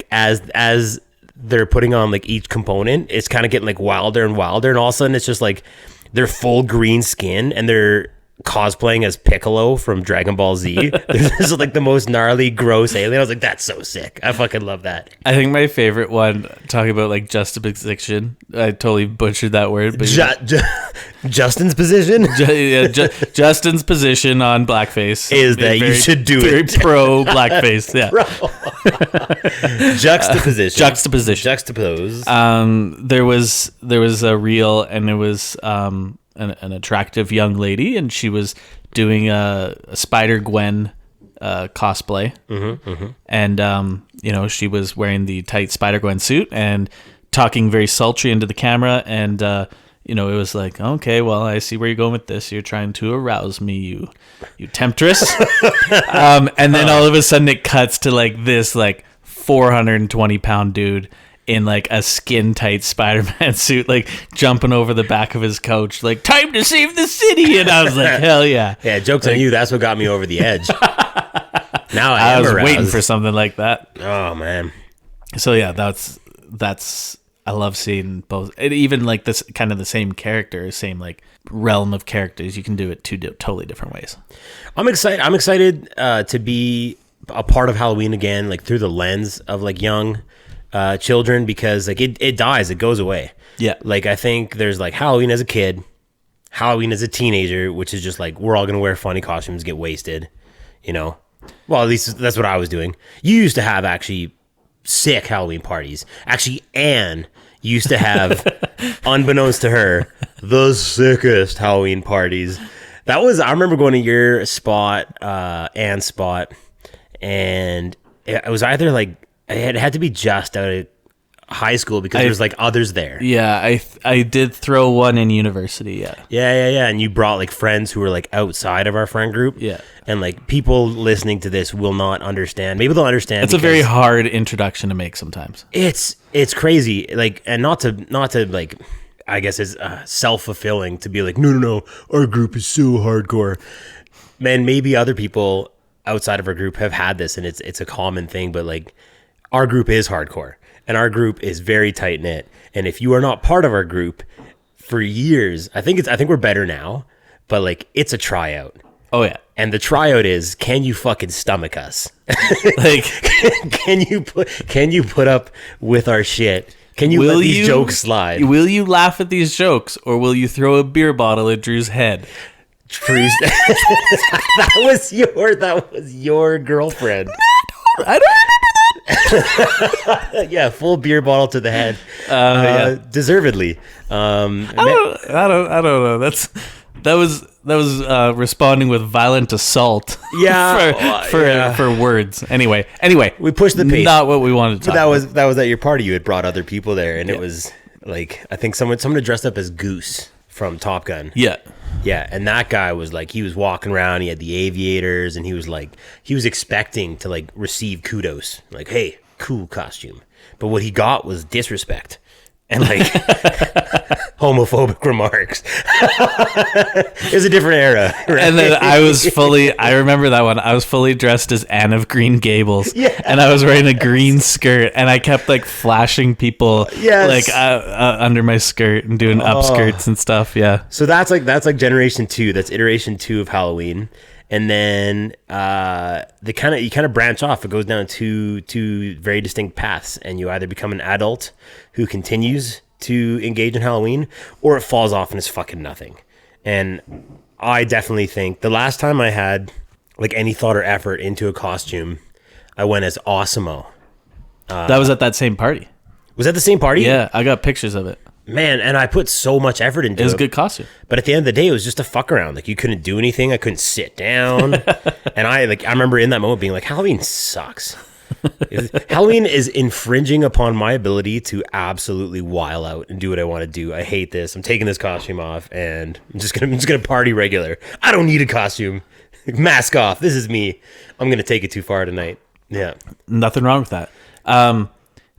as they're putting on like each component, it's kind of getting like wilder and wilder, and all of a sudden it's just like they're full green skin and they're cosplaying as Piccolo from Dragon Ball Z. This is like the most gnarly, gross alien. I was like, that's so sick. I fucking love that. I think my favorite one, talking about like juxtaposition, I totally butchered that word, but Justin's position? Justin's position on blackface is that you should do very it. Very pro blackface, yeah. Juxtaposition. Juxtapose. There was a reel, and it was an attractive young lady, and she was doing a Spider-Gwen cosplay. And you know, she was wearing the tight Spider-Gwen suit and talking very sultry into the camera, and you know, it was like, okay, well, I see where you're going with this. You're trying to arouse me, you temptress. And then all of a sudden it cuts to like this like 420-pound dude in like a skin tight Spider-Man suit, like jumping over the back of his coach, like, time to save the city. And I was like, hell yeah. Yeah, joke's like, on you. That's what got me over the edge. Now I was waiting for something like that. Oh man. So yeah, that's I love seeing both. And even like this kind of the same character, same like realm of characters. You can do it totally different ways. I'm excited to be a part of Halloween again, like through the lens of like young children, because like it dies, it goes away. Yeah. Like I think there's like Halloween as a kid, Halloween as a teenager, which is just like we're all gonna wear funny costumes, get wasted, you know. Well, at least that's what I was doing. You used to have actually sick Halloween parties. Actually, Anne used to have, unbeknownst to her, the sickest Halloween parties. I remember going to your spot, Anne's spot, and it was either like, it had to be just out of high school because there was like others there. Yeah, I did throw one in university, yeah. Yeah. And you brought like friends who were like outside of our friend group. Yeah. And like people listening to this will not understand. Maybe they'll understand. It's a very hard introduction to make sometimes. It's crazy. Like, and not to like, I guess it's self-fulfilling to be like, no, our group is so hardcore. Man, maybe other people outside of our group have had this and it's a common thing, but like our group is hardcore. And our group is very tight knit. And if you are not part of our group for years, I think we're better now, but like it's a tryout. Oh yeah. And the tryout is, can you fucking stomach us? Like can you put up with our shit? Can you let these jokes slide? Will you laugh at these jokes or will you throw a beer bottle at Drew's head? Drew's that was your girlfriend. I don't Yeah, full beer bottle to the head. Deservedly. I don't know. That was responding with violent assault. Yeah, for words. Anyway, we pushed the pace. Not what we wanted to talk about. That was at your party. You had brought other people there, and it was like I think someone had dressed up as Goose from Top Gun. Yeah. Yeah, and that guy was like, he was walking around, he had the aviators, and he was expecting to like receive kudos, like, hey, cool costume. But what he got was disrespect and like homophobic remarks. It was a different era, right? And then I remember that one. I was fully dressed as Anne of Green Gables. Yeah. And I was wearing a green skirt, and I kept like flashing people Yes. like under my skirt and doing upskirts and stuff. Yeah. So that's like generation 2. That's iteration 2 of Halloween. And then you kind of branch off. It goes down two very distinct paths, and you either become an adult who continues to engage in Halloween, or it falls off and is fucking nothing. And I definitely think the last time I had like any thought or effort into a costume, I went as Osimo. That was at that same party. Was that the same party? Yeah, I got pictures of it. Man, and I put so much effort into it. It was a good costume. But at the end of the day, it was just a fuck around. Like, you couldn't do anything. I couldn't sit down. And I remember in that moment being like, Halloween sucks. Halloween is infringing upon my ability to absolutely while out and do what I want to do. I hate this. I'm taking this costume off, and I'm just gonna party regular. I don't need a costume. Mask off. This is me. I'm gonna take it too far tonight. Yeah. Nothing wrong with that.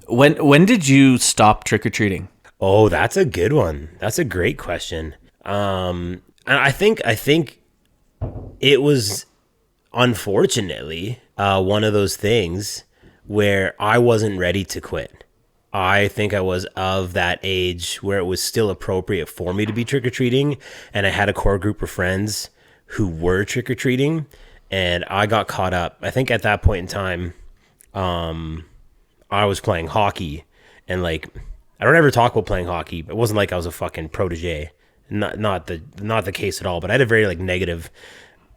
When did you stop trick-or-treating? Oh, that's a good one. That's a great question. And I think it was unfortunately one of those things where I wasn't ready to quit. I think I was of that age where it was still appropriate for me to be trick-or-treating, and I had a core group of friends who were trick-or-treating, and I got caught up. I think at that point in time, I was playing hockey, and like, I don't ever talk about playing hockey. It wasn't like I was a fucking protege. Not the case at all, but I had a very like negative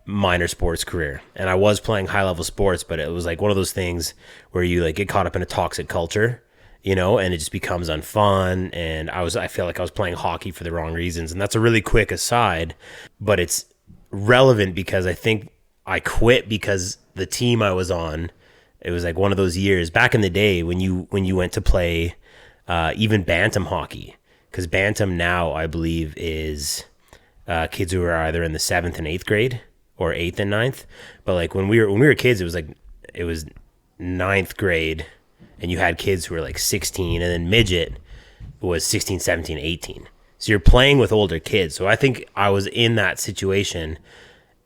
minor sports career, and I was playing high level sports, but it was like one of those things where you like get caught up in a toxic culture, you know, and it just becomes unfun. And I feel like I was playing hockey for the wrong reasons. And that's a really quick aside, but it's relevant because I think I quit because the team I was on, it was like one of those years back in the day when you went to play even bantam hockey, because bantam now I believe is kids who are either in the 7th and 8th grade or 8th and 9th. But like when we were kids, it was 9th grade, and you had kids who were like 16, and then midget was 16, 17, 18. So you're playing with older kids. So I think I was in that situation,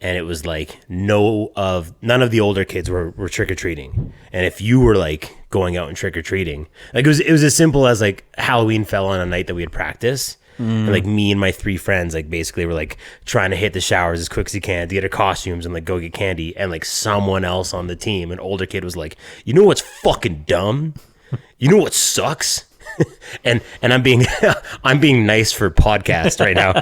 and it was like none of the older kids were trick-or-treating. And if you were like going out and trick-or-treating, like it was as simple as like Halloween fell on a night that we had practice. And like me and my 3 friends like basically were like trying to hit the showers as quick as you can to get our costumes and like go get candy, and like someone else on the team, an older kid, was like, you know what's fucking dumb? You know what sucks? and I'm being I'm being nice for podcast right now.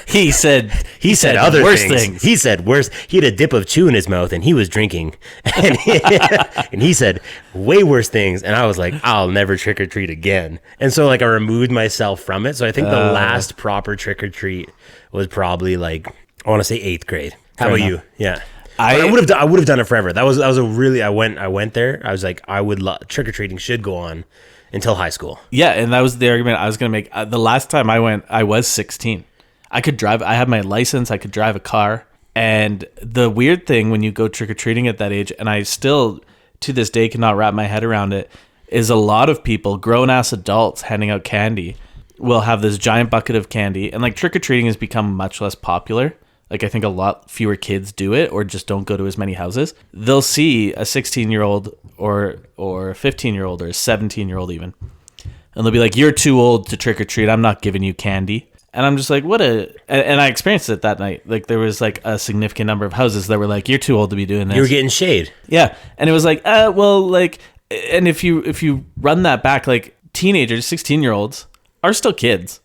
He said other things. He said worse. He had a dip of chew in his mouth and he was drinking, and he said way worse things. And I was like, I'll never trick or treat again. And so like I removed myself from it. So I think the last proper trick or treat was probably like, I want to say 8th grade. How about you? Yeah. I would have done it forever. That was a really, I went there. I was like, trick or treating should go on until high school. Yeah, and that was the argument I was going to make. The last time I went, I was 16. I could drive. I had my license. I could drive a car. And the weird thing when you go trick-or-treating at that age, and I still, to this day, cannot wrap my head around it, is a lot of people, grown-ass adults handing out candy, will have this giant bucket of candy. And like trick-or-treating has become much less popular. Like I think a lot fewer kids do it or just don't go to as many houses. They'll see a 16-year-old or a 15-year-old or a 17-year-old even. And they'll be like, you're too old to trick or treat. I'm not giving you candy. And I'm just like, and I experienced it that night. Like there was like a significant number of houses that were like, you're too old to be doing this. You were getting shade. Yeah. And it was like, well, like, and if you run that back, like teenagers, 16-year-olds are still kids.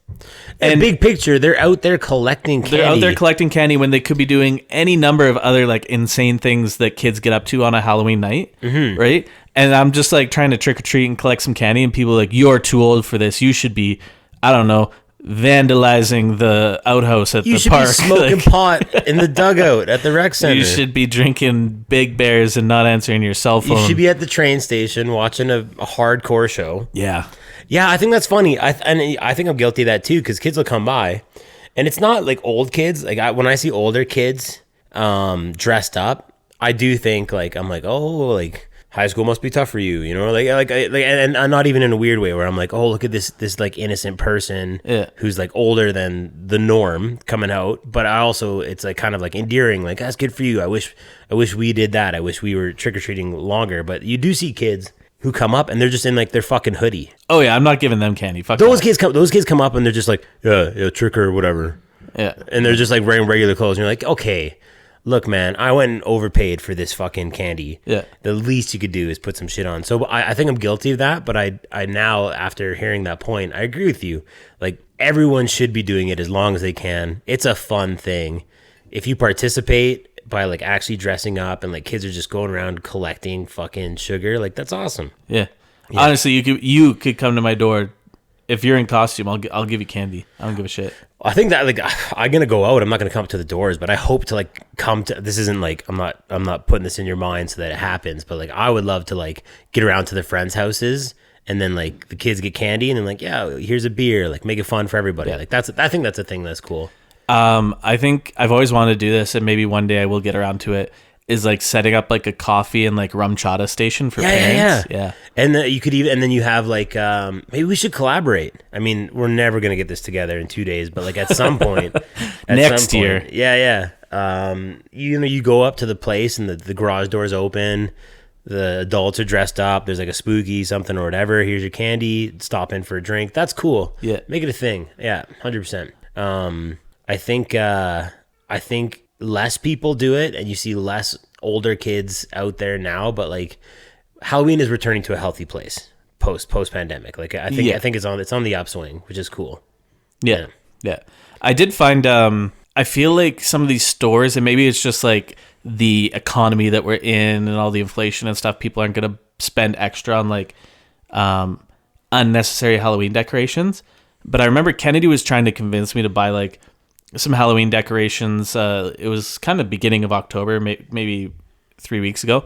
And big picture, they're out there collecting candy. They're out there collecting candy when they could be doing any number of other like insane things that kids get up to on a Halloween night, right? And I'm just like trying to trick or treat and collect some candy, and people are like, you're too old for this. You should be, I don't know, vandalizing the outhouse at the park. You should be smoking pot in the dugout at the rec center. You should be drinking Big Bears and not answering your cell phone. You should be at the train station watching a hardcore show. Yeah. Yeah, I think that's funny. I think I'm guilty of that too, because kids will come by, and it's not like old kids. Like when I see older kids dressed up, I do think like, I'm like, oh, like high school must be tough for you, you know, and I'm not even in a weird way where I'm like, oh, look at this like innocent person who's like older than the norm coming out. But I also, it's like kind of like endearing, like that's good for you. I wish we did that. I wish we were trick or treating longer. But you do see kids who come up and they're just in like their fucking hoodie. Oh yeah, I'm not giving them candy. Fuck those kids come up and they're just like, yeah, trick or whatever. Yeah. And they're just like wearing regular clothes, and you're like, okay, look, man, I went and overpaid for this fucking candy. Yeah. The least you could do is put some shit on. So I think I'm guilty of that, but I now, after hearing that point, I agree with you. Like everyone should be doing it as long as they can. It's a fun thing. If you participate by like actually dressing up and like kids are just going around collecting fucking sugar, like that's awesome. Yeah. Honestly, you could come to my door if you're in costume. I'll give you candy. I don't give a shit. I think that like I'm gonna go out. I'm not gonna come up to the doors, but I hope to like come to. This isn't like I'm not putting this in your mind so that it happens. But like I would love to like get around to the friends' houses and then like the kids get candy and then like, yeah, here's a beer. Like make it fun for everybody. Like I think that's a thing that's cool. I think I've always wanted to do this, and maybe one day I will get around to it. Is like setting up like a coffee and like rum chata station for parents. Yeah. And you could even, and then you have like, maybe we should collaborate. I mean, we're never going to get this together in 2 days, but like at some point, next year. Yeah. You go up to the place and the garage door's open. The adults are dressed up. There's like a spooky something or whatever. Here's your candy. Stop in for a drink. That's cool. Yeah. Make it a thing. Yeah. 100%. I think less people do it, and you see less older kids out there now, but like Halloween is returning to a healthy place post pandemic. Like I think it's on the upswing, which is cool. Yeah. I did find I feel like some of these stores, and maybe it's just like the economy that we're in and all the inflation and stuff, people aren't going to spend extra on like unnecessary Halloween decorations. But I remember Kennedy was trying to convince me to buy like some Halloween decorations. It was kind of beginning of October, maybe 3 weeks ago.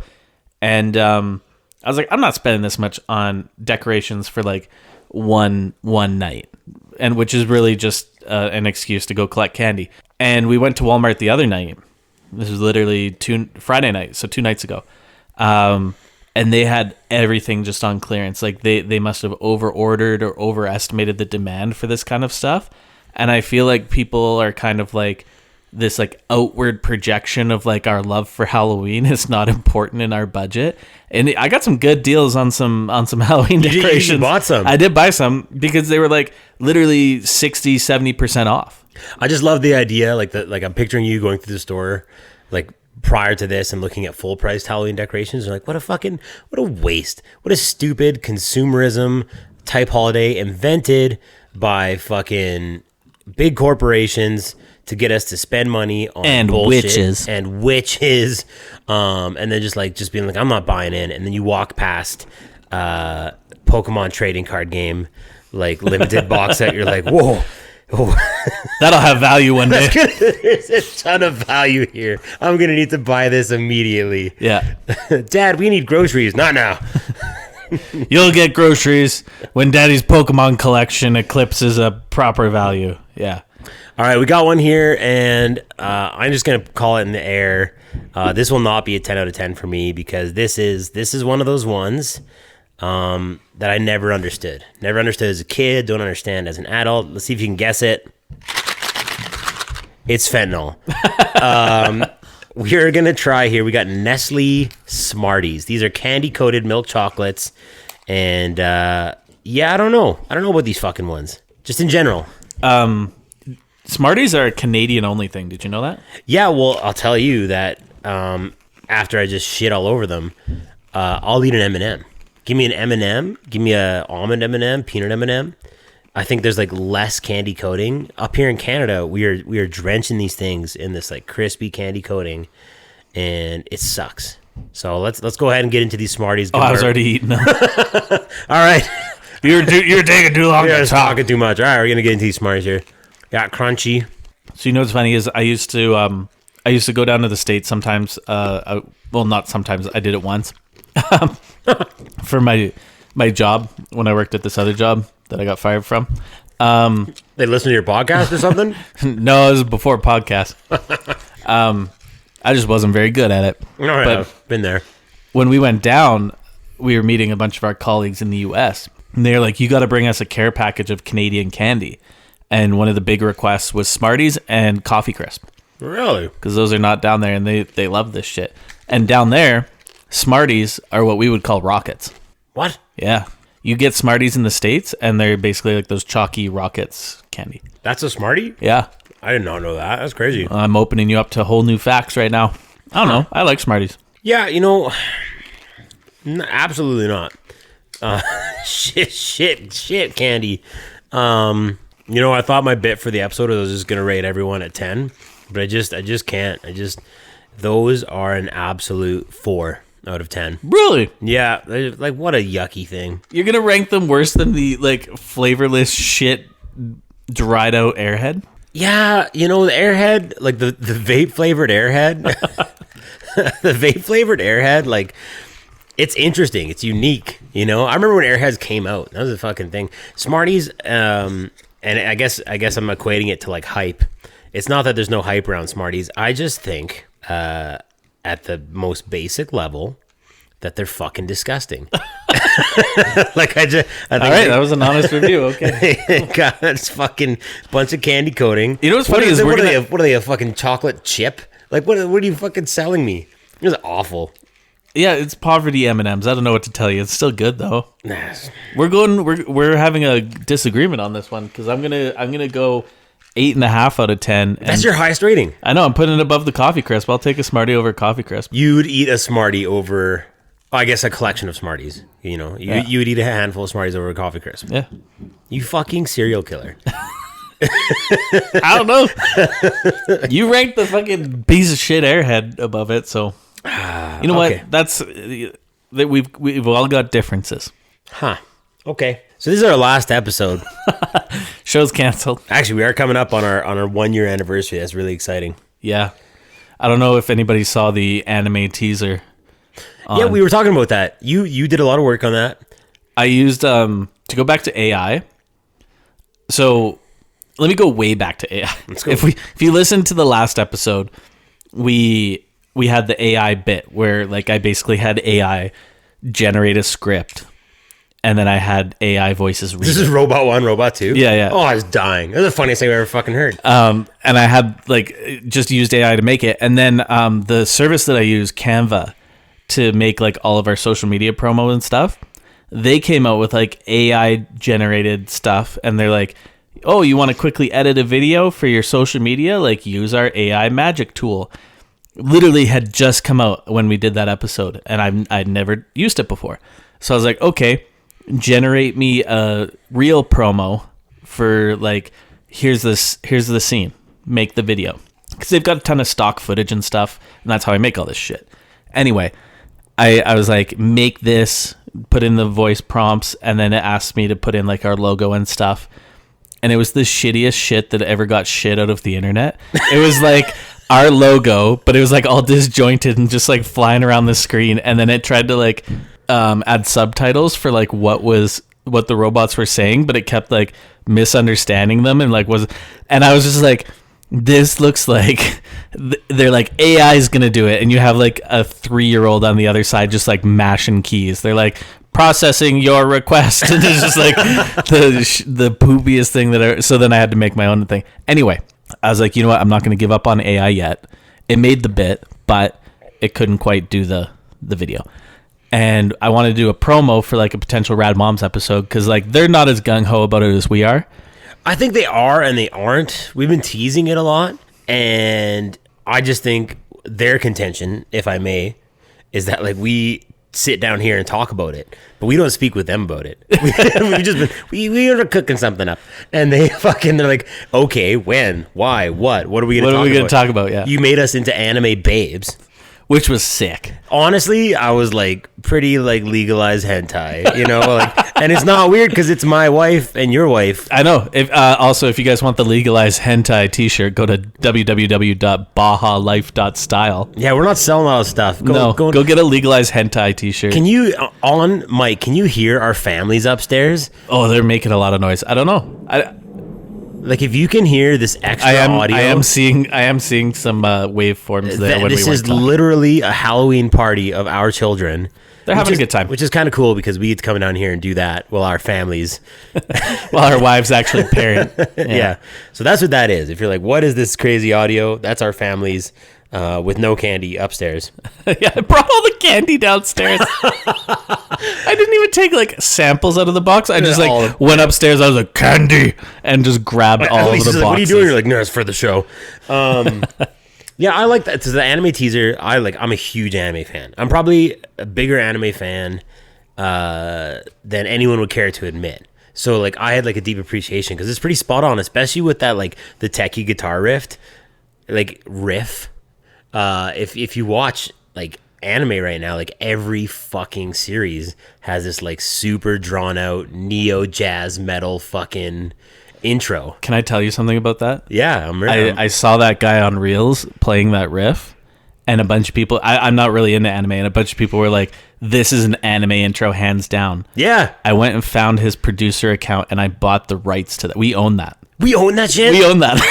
And I was like, I'm not spending this much on decorations for like one night, and which is really just an excuse to go collect candy. And we went to Walmart the other night. This was literally Friday night, so 2 nights ago. And they had everything just on clearance. Like they must have over-ordered or overestimated the demand for this kind of stuff. And I feel like people are kind of like this like outward projection of like our love for Halloween is not important in our budget. And I got some good deals on some Halloween decorations. You bought some. I did buy some because they were like literally 60-70% off. I just love the idea, like I'm picturing you going through the store, like prior to this and looking at full priced Halloween decorations. You're like, what a waste. What a stupid consumerism type holiday invented by fucking big corporations to get us to spend money on and bullshit witches and then just being like, I'm not buying in. And then you walk past Pokemon trading card game, like limited box set. You're like, whoa. That'll have value one day. There's a ton of value here. I'm gonna need to buy this immediately. Yeah. Dad, we need groceries. Not now. You'll get groceries when Daddy's Pokemon collection eclipses a proper value. Yeah. All right, we got one here, and I'm just gonna call it in the air. This will not be a 10 out of 10 for me because this is one of those ones that I never understood. Never understood as a kid. Don't understand as an adult. Let's see if you can guess it. It's fentanyl. We're gonna try here. We got Nestle Smarties. These are candy coated milk chocolates, and I don't know about these fucking ones. Just in general. Smarties are a Canadian only thing. Did you know that? Yeah, well, I'll tell you that after I just shit all over them, I'll eat an M&M. Give me an M&M. Give me a almond M&M, peanut M&M. I think there's like less candy coating. Up here in Canada, we are drenching these things in this like crispy candy coating, and it sucks. So let's go ahead and get into these Smarties. I was already eating them. All right. You're taking too long. You're talking too much. All right, we're gonna get into these Smarties here. Yeah, crunchy. So you know what's funny is I used to go down to the States sometimes. Well, not sometimes. I did it once for my job when I worked at this other job that I got fired from. They listen to your podcast or something? No, it was before podcast. I just wasn't very good at it. All right, But I've been there. when we went down, we were meeting a bunch of our colleagues in the U.S. And they're like, you got to bring us a care package of Canadian candy. And one of the big requests was Smarties and Coffee Crisp. Really? Because those are not down there, and they love this shit. And down there, Smarties are what we would call rockets. What? Yeah. You get Smarties in the States, and they're basically like those chalky rockets candy. That's a Smartie? Yeah. I did not know that. That's crazy. I'm opening you up to whole new facts right now. I don't know. I like Smarties. Yeah, absolutely not. Shit candy. I thought my bit for the episode was just gonna rate everyone at 10, but I just can't. Those are an absolute 4 out of 10. Really? Yeah, like what a yucky thing. You're going to rank them worse than the like flavorless shit dried out Airhead? Yeah, the Airhead, like the vape flavored Airhead. The vape flavored Airhead, like it's interesting. It's unique. I remember when Airheads came out. That was a fucking thing. Smarties, and I guess I'm equating it to like hype. It's not that there's no hype around Smarties. I just think at the most basic level that they're fucking disgusting. Like I think all right, that was an honest review. Okay. God, that's fucking bunch of candy coating. You know what's funny is what are they? A fucking chocolate chip? Like what are you fucking selling me? It was awful. Yeah, it's poverty M&Ms. I don't know what to tell you. It's still good though. Nah. We're having a disagreement on this one because I'm gonna go 8.5 out of 10. That's your highest rating. I know. I'm putting it above the Coffee Crisp. I'll take a Smartie over a Coffee Crisp. You'd eat a Smartie over, I guess, a collection of Smarties. You would eat a handful of Smarties over a Coffee Crisp. Yeah. You fucking serial killer. I don't know. You ranked the fucking piece of shit Airhead above it, so you know what? That's that we've all got differences. Huh. Okay. So this is our last episode. Show's canceled. Actually, we are coming up on our 1 year anniversary. That's really exciting. Yeah. I don't know if anybody saw the anime teaser. Yeah, we were talking about that. You did a lot of work on that. I used to go back to AI. So let me go way back to AI. Let's go. If you listen to the last episode, we had the AI bit where like I basically had AI generate a script and then I had AI voices read This is Robot 1, Robot 2? Yeah, yeah. Oh, I was dying. That's the funniest thing I've ever fucking heard. And I had like just used AI to make it. And then the service that I use, Canva, to make like all of our social media promo and stuff, they came out with like AI generated stuff, and they're like, oh, you want to quickly edit a video for your social media? Like, use our AI magic tool. Literally had just come out when we did that episode, and I'd never used it before. So I was like, okay, generate me a real promo for like, here's the scene, make the video, because they've got a ton of stock footage and stuff, and that's how I make all this shit. Anyway, I was like, make this, put in the voice prompts, and then it asked me to put in like our logo and stuff. And it was the shittiest shit that ever got shit out of the internet. It was like our logo, but it was like all disjointed and just like flying around the screen. And then it tried to like add subtitles for like what the robots were saying, but it kept like misunderstanding them and like and I was just like, this looks like they're like, AI is gonna do it, and you have like a 3-year-old on the other side just like mashing keys. They're like, processing your request, and it's just like the poopiest thing that ever. So then I had to make my own thing. Anyway, I was like, you know what, I'm not going to give up on AI yet. It made the bit, but it couldn't quite do the video. And I wanted to do a promo for like a potential Rad Moms episode, because like they're not as gung-ho about it as we are. I think they are and they aren't. We've been teasing it a lot, and I just think their contention, if I may, is that like we sit down here and talk about it, but we don't speak with them about it. we are cooking something up, and they're like, okay, when, why, what are we gonna talk about? Yeah, you made us into anime babes, which was sick. Honestly, I was like pretty like legalized hentai, you know, like, and it's not weird because it's my wife and your wife. I know. If you guys want the legalized hentai t-shirt, go to www.bahalife.style. Yeah, we're not selling all this stuff. Go get a legalized hentai t-shirt. Can you, Mike, can you hear our families upstairs? Oh, they're making a lot of noise. I don't know. Like, if you can hear this extra audio, I am seeing some waveforms there. This is literally a Halloween party of our children. They're having a good time, which is kind of cool because we get to come down here and do that while our families, while our wives actually parent. Yeah. So that's what that is. If you're like, what is this crazy audio? That's our families with no candy upstairs. Yeah, I brought all the candy downstairs. I didn't even take like samples out of the box. I just like went upstairs. I was like, candy, and just grabbed all of the boxes. Like, what are you doing? You're like, no, it's for the show. Yeah, I like that. So the anime teaser, I'm a huge anime fan. I'm probably a bigger anime fan than anyone would care to admit. So like, I had like a deep appreciation because it's pretty spot on, especially with that like the techie guitar riff. If you watch like anime right now, like every fucking series has this like super drawn out neo jazz metal fucking intro. Can I tell you something about that? Yeah, I saw that guy on Reels playing that riff, and a bunch of people, I'm not really into anime, and a bunch of people were like, this is an anime intro hands down. Yeah. I went and found his producer account, and I bought the rights to that. We own that. We own that shit? We own that.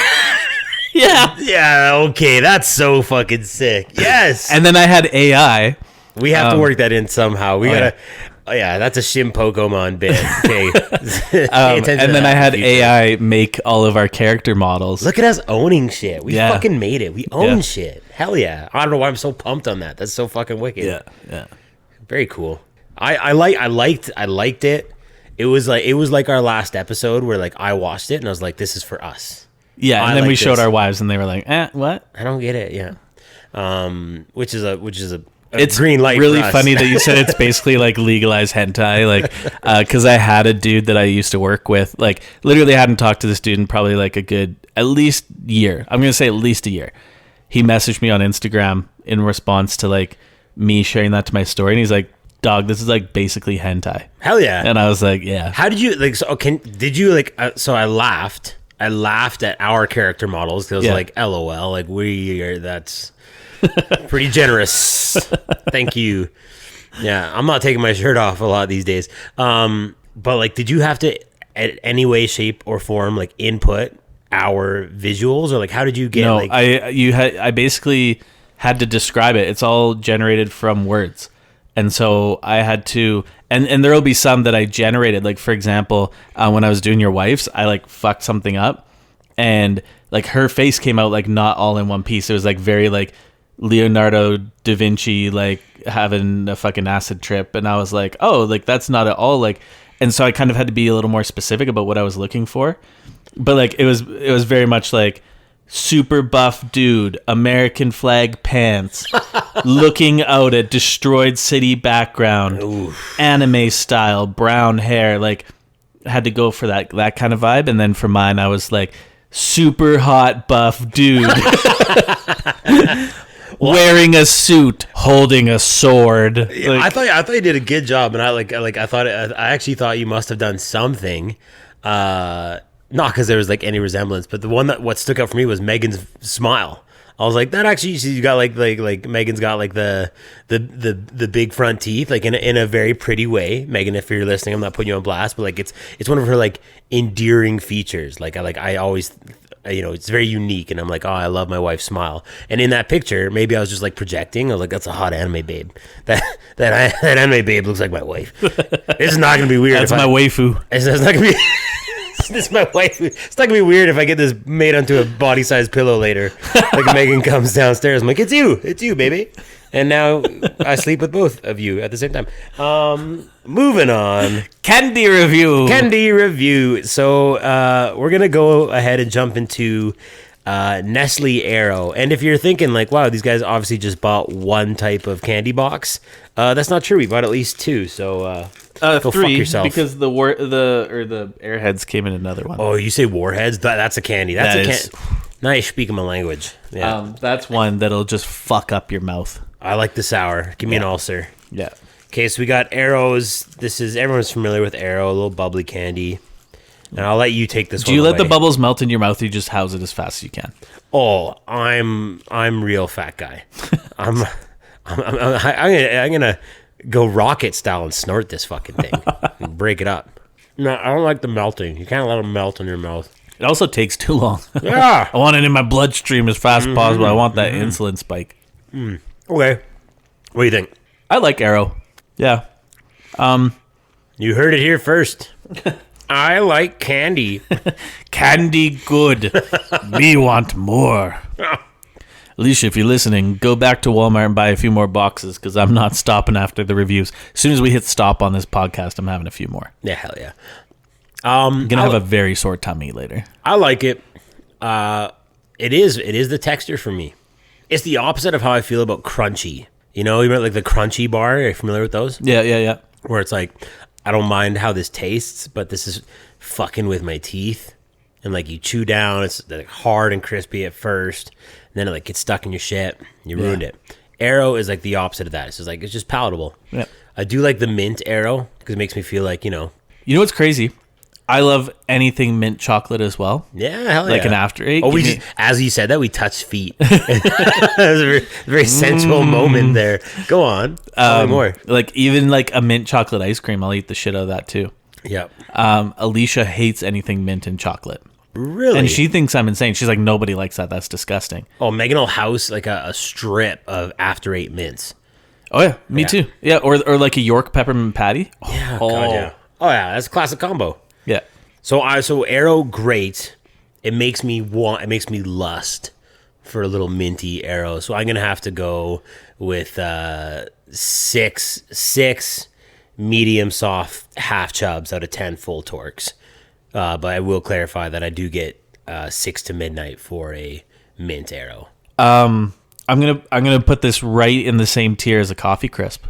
Yeah. Yeah, okay, that's so fucking sick. Yes. And then I had AI. We have to work that in somehow. We gotta... Oh, yeah, that's a Shin Pokemon bit. Okay. And then I had AI make all of our character models. Look at us owning shit. We fucking made it. We own shit. Hell yeah. I don't know why I'm so pumped on that. That's so fucking wicked. Yeah. Very cool. I liked it. It was like our last episode where like I watched it and I was like, this is for us. Yeah, and then we showed our wives and they were like, what? I don't get it. Yeah. Which is a it's green light. Really funny that you said it's basically like legalized hentai, like because I had a dude that I used to work with, like literally hadn't talked to this dude in probably like a good at least year. I'm gonna say at least a year. He messaged me on Instagram in response to like me sharing that to my story, and he's like, "Dog, this is like basically hentai." Hell yeah! And I was like, "Yeah." How did you like? So did you like? So I laughed. I laughed at our character models because like, LOL, like that's. Pretty generous. Thank you. Yeah, I'm not taking my shirt off a lot these days. But like, did you have to, at any way, shape, or form, like input our visuals, or like how did you get? No, like, I basically had to describe it. It's all generated from words. And so I had to, and there will be some that I generated. Like, for example, when I was doing your wife's, I like fucked something up, and like her face came out like not all in one piece. It was like very like Leonardo da Vinci, like having a fucking acid trip. And I was like, oh, like that's not at all like, and so I kind of had to be a little more specific about what I was looking for. But like, it was very much like, super buff dude, American flag pants, looking out at destroyed city background, anime style, brown hair. Like, had to go for that kind of vibe. And then for mine, I was like, super hot buff dude, wearing a suit, holding a sword. Like, I thought you did a good job, and I actually thought you must have done something. Not because there was like any resemblance, but the one what stuck out for me was Megan's smile. I was like, that actually, you got like Megan's got like the big front teeth, like in a very pretty way. Megan, if you're listening, I'm not putting you on blast, but like it's one of her like endearing features. I always, it's very unique, and I'm like, oh, I love my wife's smile. And in that picture, maybe I was just like projecting. I was like, that's a hot anime babe. That anime babe looks like my wife. It's not gonna be weird. That's my waifu. It's not gonna be. This is my wife. It's not gonna be weird if I get this made onto a body-sized pillow later. Like Megan comes downstairs, I'm like, it's you, baby. And now I sleep with both of you at the same time. Moving on. Candy review. So we're gonna go ahead and jump into Nestle Aero. And if you're thinking like, wow, these guys obviously just bought one type of candy box, that's not true. We bought at least two. So go 3, fuck yourself. because the Airheads came in another one. Oh, you say Warheads? That's a candy. That's Now you're speaking my language. Yeah. That's one that'll just fuck up your mouth. I like the sour. Give me an ulcer. Yeah. Okay, so we got Arrows. Everyone's familiar with Arrow, a little bubbly candy. And I'll let you take this one. Do you let the away. bubbles melt in your mouth, or you just house it as fast as you can? Oh, I'm real fat guy. I'm gonna go rocket style and snort this fucking thing and break it up. No, I don't like the melting. You can't let them melt in your mouth. It also takes too long. Yeah. I want it in my bloodstream as fast as possible. I want that insulin spike. Okay. What do you think? I like Arrow. Yeah. You heard it here first. I like candy. Candy good. We want more. Alicia, if you're listening, go back to Walmart and buy a few more boxes, because I'm not stopping after the reviews. As soon as we hit stop on this podcast, I'm having a few more. Yeah, hell yeah. I'm going to have a very sore tummy later. I like it. It is the texture for me. It's the opposite of how I feel about crunchy. You know like the crunchy bar. Are you familiar with those? Yeah. Where it's like, I don't mind how this tastes, but this is fucking with my teeth. And like you chew down, it's like hard and crispy at first, and then it like gets stuck in your shit. You ruined it. Arrow is like the opposite of that. It's just like, it's just palatable. Yeah. I do like the mint Arrow because it makes me feel like, You know what's crazy? I love anything mint chocolate as well. Yeah, hell yeah. Like an after eight. Oh, as you said that, we touched feet. It was a very sensual moment there. Go on. Tell me more. Like even like a mint chocolate ice cream, I'll eat the shit out of that too. Yep. Alicia hates anything mint and chocolate. Really? And she thinks I'm insane. She's like, nobody likes that. That's disgusting. Oh, Megan will house like a strip of after eight mints. Oh yeah, me too. Yeah, or like a York peppermint patty. Yeah. God, yeah. Oh yeah, that's a classic combo. Yeah. So Arrow, great. It makes me lust for a little minty Arrow. So I'm gonna have to go with 6 medium soft half chubs out of 10 full torques. But I will clarify that I do get 6 to midnight for a mint Arrow. I'm gonna put this right in the same tier as a coffee crisp.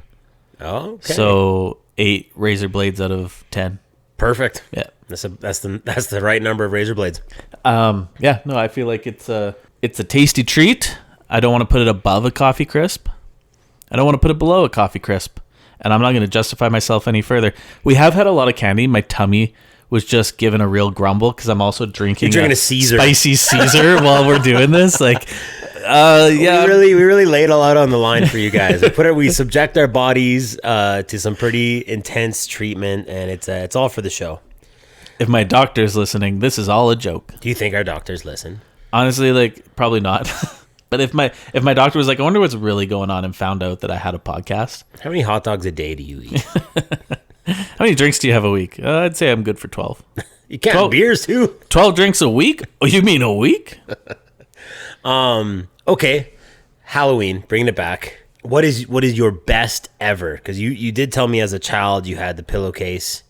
Oh, okay. So 8 razor blades out of 10. Perfect. Yeah. That's the right number of razor blades. Yeah, no, I feel like it's a tasty treat. I don't want to put it above a coffee crisp. I don't want to put it below a coffee crisp. And I'm not going to justify myself any further. We have had a lot of candy. My tummy was just given a real grumble because I'm also drinking a Caesar. Spicy Caesar while we're doing this. Like, yeah. We really laid a lot on the line for you guys. We subject our bodies to some pretty intense treatment, and it's all for the show. If my doctor's listening, this is all a joke. Do you think our doctors listen? Honestly, like, probably not. But if my doctor was like, I wonder what's really going on, and found out that I had a podcast. How many hot dogs a day do you eat? How many drinks do you have a week? I'd say I'm good for 12. You count beers too? 12 drinks a week? Oh, you mean a week? Okay. Halloween, bringing it back. What is your best ever? Because you did tell me as a child you had the pillowcase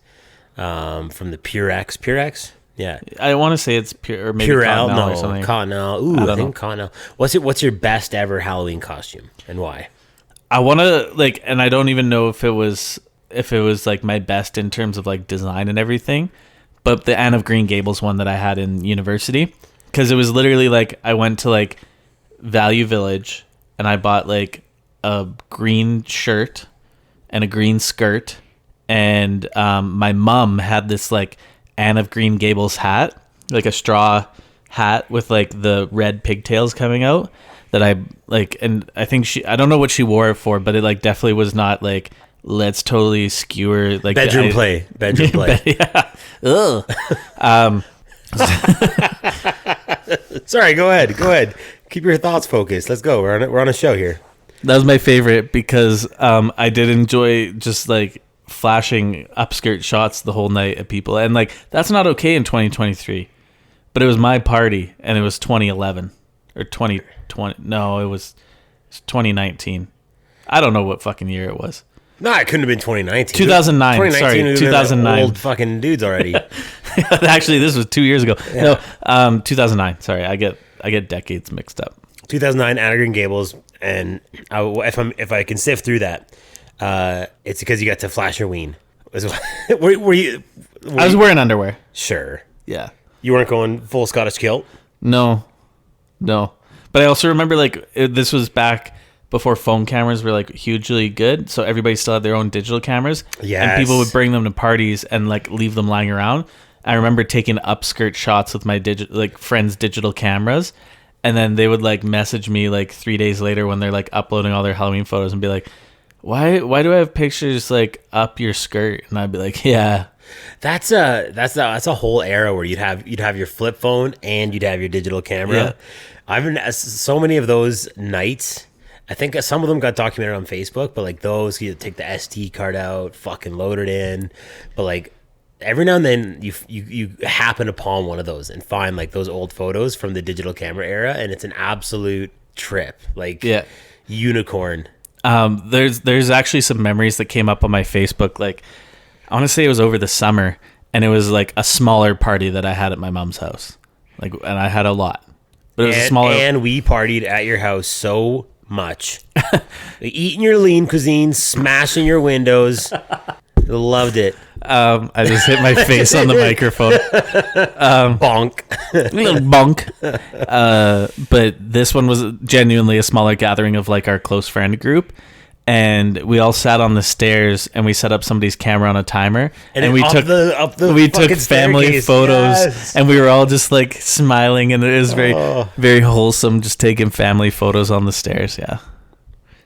from the Purex. Purex? Yeah. I want to say it's pure, or maybe Purell, Cottonelle no, or something. Cottonelle. Ooh, I think Cottonelle. What's your best ever Halloween costume and why? I want to like, and I don't even know if it was like my best in terms of like design and everything, but the Anne of Green Gables one that I had in university, because it was literally like I went to like Value Village and I bought like a green shirt and a green skirt, and my mom had this like Anne of Green Gables hat, like a straw hat with like the red pigtails coming out that I like, and I think I don't know what she wore it for, but it like definitely was not like, let's totally skewer like bedroom play. Yeah. Ugh. Sorry, go ahead. Keep your thoughts focused. Let's go. We're on a show here. That was my favorite because I did enjoy just like flashing upskirt shots the whole night at people, and like that's not okay in 2023, but it was my party and it was 2011 or 2020. No, it was 2019. I don't know what fucking year it was. No, it couldn't have been 2019. 2009. 2019, Sorry, 2009. Old fucking dudes already. Actually, this was 2 years ago. Yeah. No, 2009. Sorry, I get decades mixed up. 2009, Anne of Green Gables, and if I can sift through that, it's because you got to flash your ween. Were you? I was wearing underwear. Sure. Yeah. You weren't going full Scottish kilt? No. But I also remember like this was back before phone cameras were like hugely good, so everybody still had their own digital cameras. Yes. And people would bring them to parties and like leave them lying around. I remember taking upskirt shots with my friends' digital cameras, and then they would like message me like 3 days later when they're like uploading all their Halloween photos and be like, why do I have pictures like up your skirt? And I'd be like, yeah. That's a whole era where you'd have your flip phone and you'd have your digital camera. Yeah. I've been so many of those nights. I think some of them got documented on Facebook, but like those, you take the SD card out, fucking load it in. But like every now and then you happen upon one of those and find like those old photos from the digital camera era, and it's an absolute trip. Like, yeah. Unicorn. There's actually some memories that came up on my Facebook. Like, I want to say it was over the summer, and it was like a smaller party that I had at my mom's house. Like, and I had a lot, but it was a smaller. And we partied at your house so much, eating your lean cuisine, smashing your windows. Loved it. I just hit my face on the microphone. Bonk. Little bonk. But this one was genuinely a smaller gathering of like our close friend group, and we all sat on the stairs and we set up somebody's camera on a timer, and we took family photos. Yes. And we were all just like smiling, and it was very wholesome, just taking family photos on the stairs. Yeah,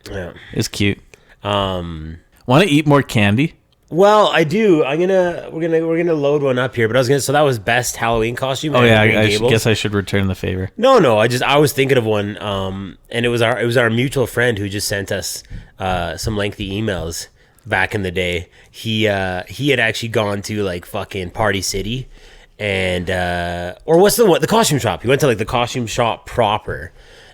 it was cute. Want to eat more candy? Well, I do. We're gonna load one up here, but so that was best Halloween costume. Oh yeah, I guess I should return the favor. No, I was thinking of one, and it was our mutual friend who just sent us some lengthy emails back in the day. He had actually gone to like fucking Party City, and or what's the costume shop? He went to like the costume shop proper,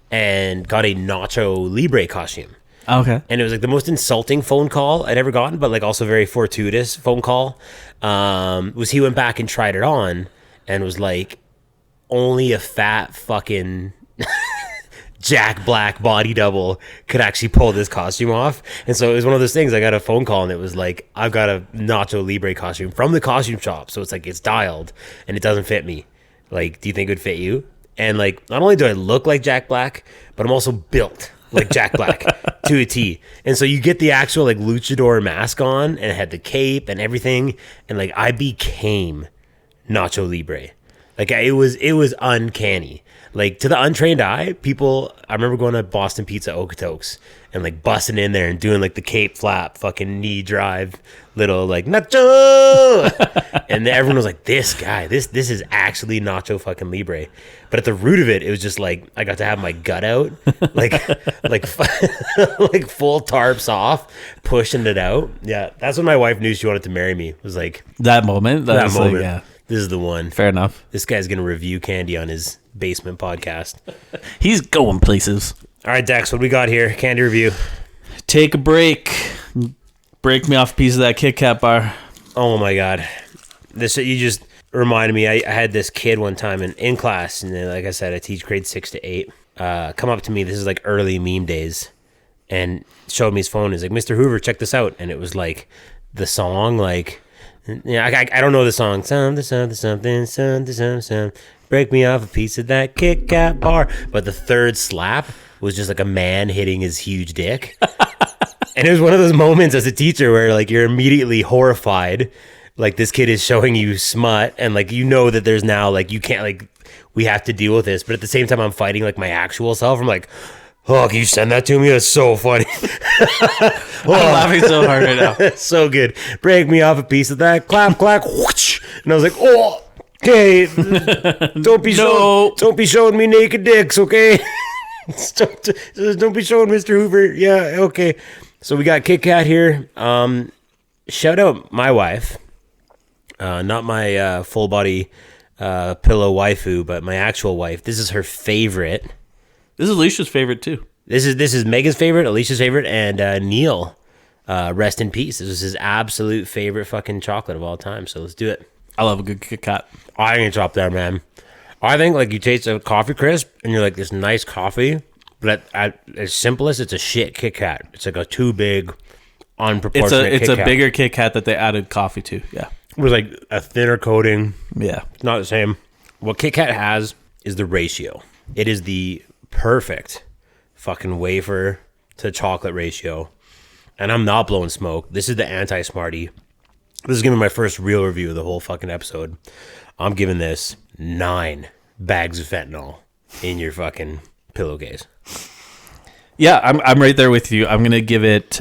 and got a Nacho Libre costume. Okay. And it was like the most insulting phone call I'd ever gotten, but like also very fortuitous phone call. Was he went back and tried it on and was like, only a fat fucking Jack Black body double could actually pull this costume off. And so it was one of those things. I got a phone call and it was like, I've got a Nacho Libre costume from the costume shop. So it's like, it's dialed and it doesn't fit me. Like, do you think it would fit you? And like, not only do I look like Jack Black, but I'm also built like Jack Black to a T. And so you get the actual like luchador mask on, and it had the cape and everything, and like I became Nacho Libre. Like it was uncanny. Like to the untrained eye, I remember going to Boston Pizza Okotoks and like busting in there and doing like the Cape Flap fucking knee drive little like Nacho. And everyone was like, this guy, this is actually Nacho fucking Libre. But at the root of it was just like I got to have my gut out, like like full tarps off, pushing it out. Yeah, that's when my wife knew she wanted to marry me. It was like that moment. That moment. Like, yeah. This is the one. Fair enough. This guy's gonna review candy on his basement podcast. He's going places. All right, Dex, what do we got here? Candy review. Take a break. Break me off a piece of that Kit Kat bar. Oh my God. You just reminded me. I had this kid one time in class, and then, like I said, I teach grade 6 to 8. Come up to me. This is like early meme days, and showed me his phone. He's like, Mr. Hoover, check this out. And it was like the song, like, yeah, I don't know the song. Something. Break me off a piece of that Kit Kat bar. But the third slap was just like a man hitting his huge dick. And it was one of those moments as a teacher where like you're immediately horrified. Like this kid is showing you smut, and like you know that there's now like you can't, like, we have to deal with this. But at the same time, I'm fighting like my actual self. I'm like, oh, can you send that to me? That's so funny. I'm laughing so hard right now. It's so good. Break me off a piece of that. Clap, clap. Whoosh. And I was like, oh, okay. Don't be showing me naked dicks, okay? Don't be showing Mr. Hoover. Yeah, okay. So we got Kit Kat here. Shout out my wife. Not my full body pillow waifu, but my actual wife. This is her favorite. This is Alicia's favorite too. This is Megan's favorite, Alicia's favorite, and Neil, rest in peace. This is his absolute favorite fucking chocolate of all time. So let's do it. I love a good Kit Kat. I ain't up there, man. I think like you taste a coffee crisp and you're like this nice coffee, but at its simplest, it's a shit Kit Kat. It's like a too big, unproportionate. It's a bigger Kit Kat that they added coffee to. Yeah, with like a thinner coating. Yeah, it's not the same. What Kit Kat has is the ratio. It is the perfect fucking wafer to chocolate ratio. And I'm not blowing smoke. This is the anti-Smartie. This is giving my first real review of the whole fucking episode. I'm giving this 9 bags of fentanyl in your fucking pillowcase. Yeah, I'm right there with you. I'm gonna give it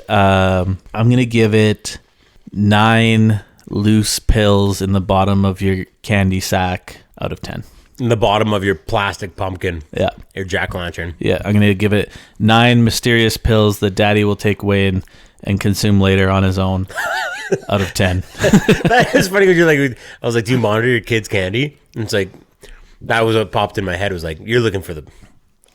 9 loose pills in the bottom of your candy sack out of 10. In the bottom of your plastic pumpkin. Yeah. Your jack-o'-lantern. Yeah, I'm going to give it 9 mysterious pills that Daddy will take away and consume later on his own out of 10. That is funny because you're like, I was like, do you monitor your kids' candy? And it's like, that was what popped in my head. It was like, you're looking for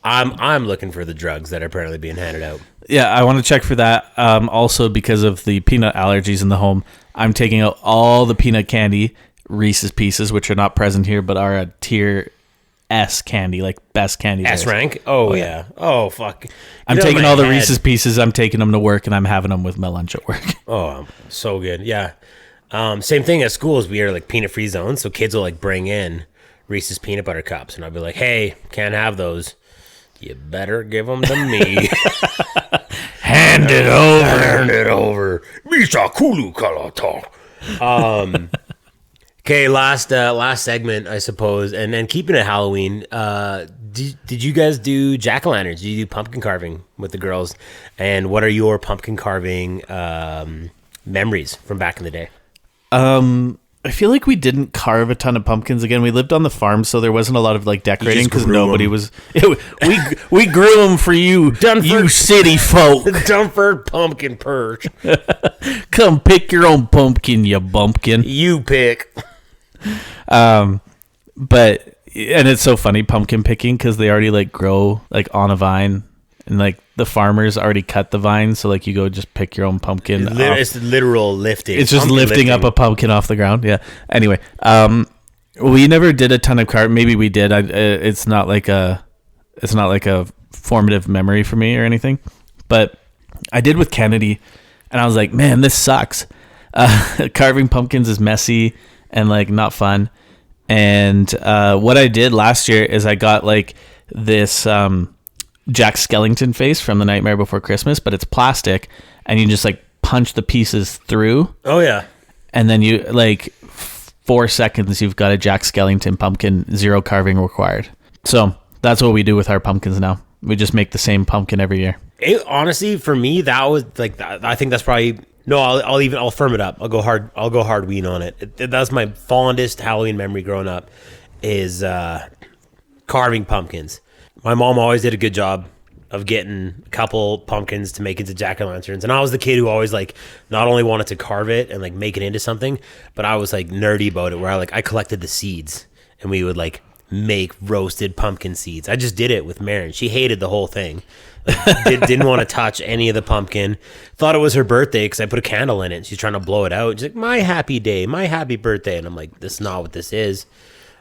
I'm looking for the drugs that are apparently being handed out. Yeah, I want to check for that. Also, because of the peanut allergies in the home, I'm taking out all the peanut candy, Reese's Pieces, which are not present here, but are a tier S candy, like best candy. S rank? Oh, yeah. Oh, fuck. I'm taking all the Reese's Pieces. I'm taking them to work, and I'm having them with my lunch at work. Oh, so good. Yeah. Same thing at schools. We are like peanut-free zones, so kids will like bring in Reese's peanut butter cups, and I'll be like, hey, can't have those. You better give them to me. Hand it over. Hand it over. Misa Kulu Kalata. Okay, last segment, I suppose, and then keeping it Halloween. Did you guys do jack-o'-lanterns? Did you do pumpkin carving with the girls? And what are your pumpkin carving memories from back in the day? I feel like we didn't carve a ton of pumpkins. Again, we lived on the farm, so there wasn't a lot of like decorating because nobody was. We grew them for you, you city folk. Dunford pumpkin perch. Come pick your own pumpkin, you bumpkin. You pick. But and it's so funny pumpkin picking because they already like grow like on a vine, and like the farmers already cut the vine, so like you go just pick your own pumpkin. It's literal lifting. It's just lifting up a pumpkin off the ground. Yeah. Anyway, we never did a ton of carving. Maybe we did. It's not like a formative memory for me or anything, but I did with Kennedy, and I was like, man, this sucks. Carving pumpkins is messy and like not fun. And what I did last year is I got like this Jack Skellington face from The Nightmare Before Christmas, but it's plastic, and you just like punch the pieces through. Oh yeah. And then you like 4 seconds, you've got a Jack Skellington pumpkin, 0 carving required. So that's what we do with our pumpkins now. We just make the same pumpkin every year. Honestly, for me, that was like, I think that's probably, no, I'll firm it up. I'll go hard on it. That's my fondest Halloween memory growing up, is carving pumpkins. My mom always did a good job of getting a couple pumpkins to make into jack-o'-lanterns, and I was the kid who always like not only wanted to carve it and like make it into something, but I was like nerdy about it, where I collected the seeds, and we would like make roasted pumpkin seeds. I just did it with Marin. She hated the whole thing. Didn't want to touch any of the pumpkin. Thought it was her birthday because I put a candle in it. She's trying to blow it out. She's like, my happy day, my happy birthday. And I'm like, this is not what this is.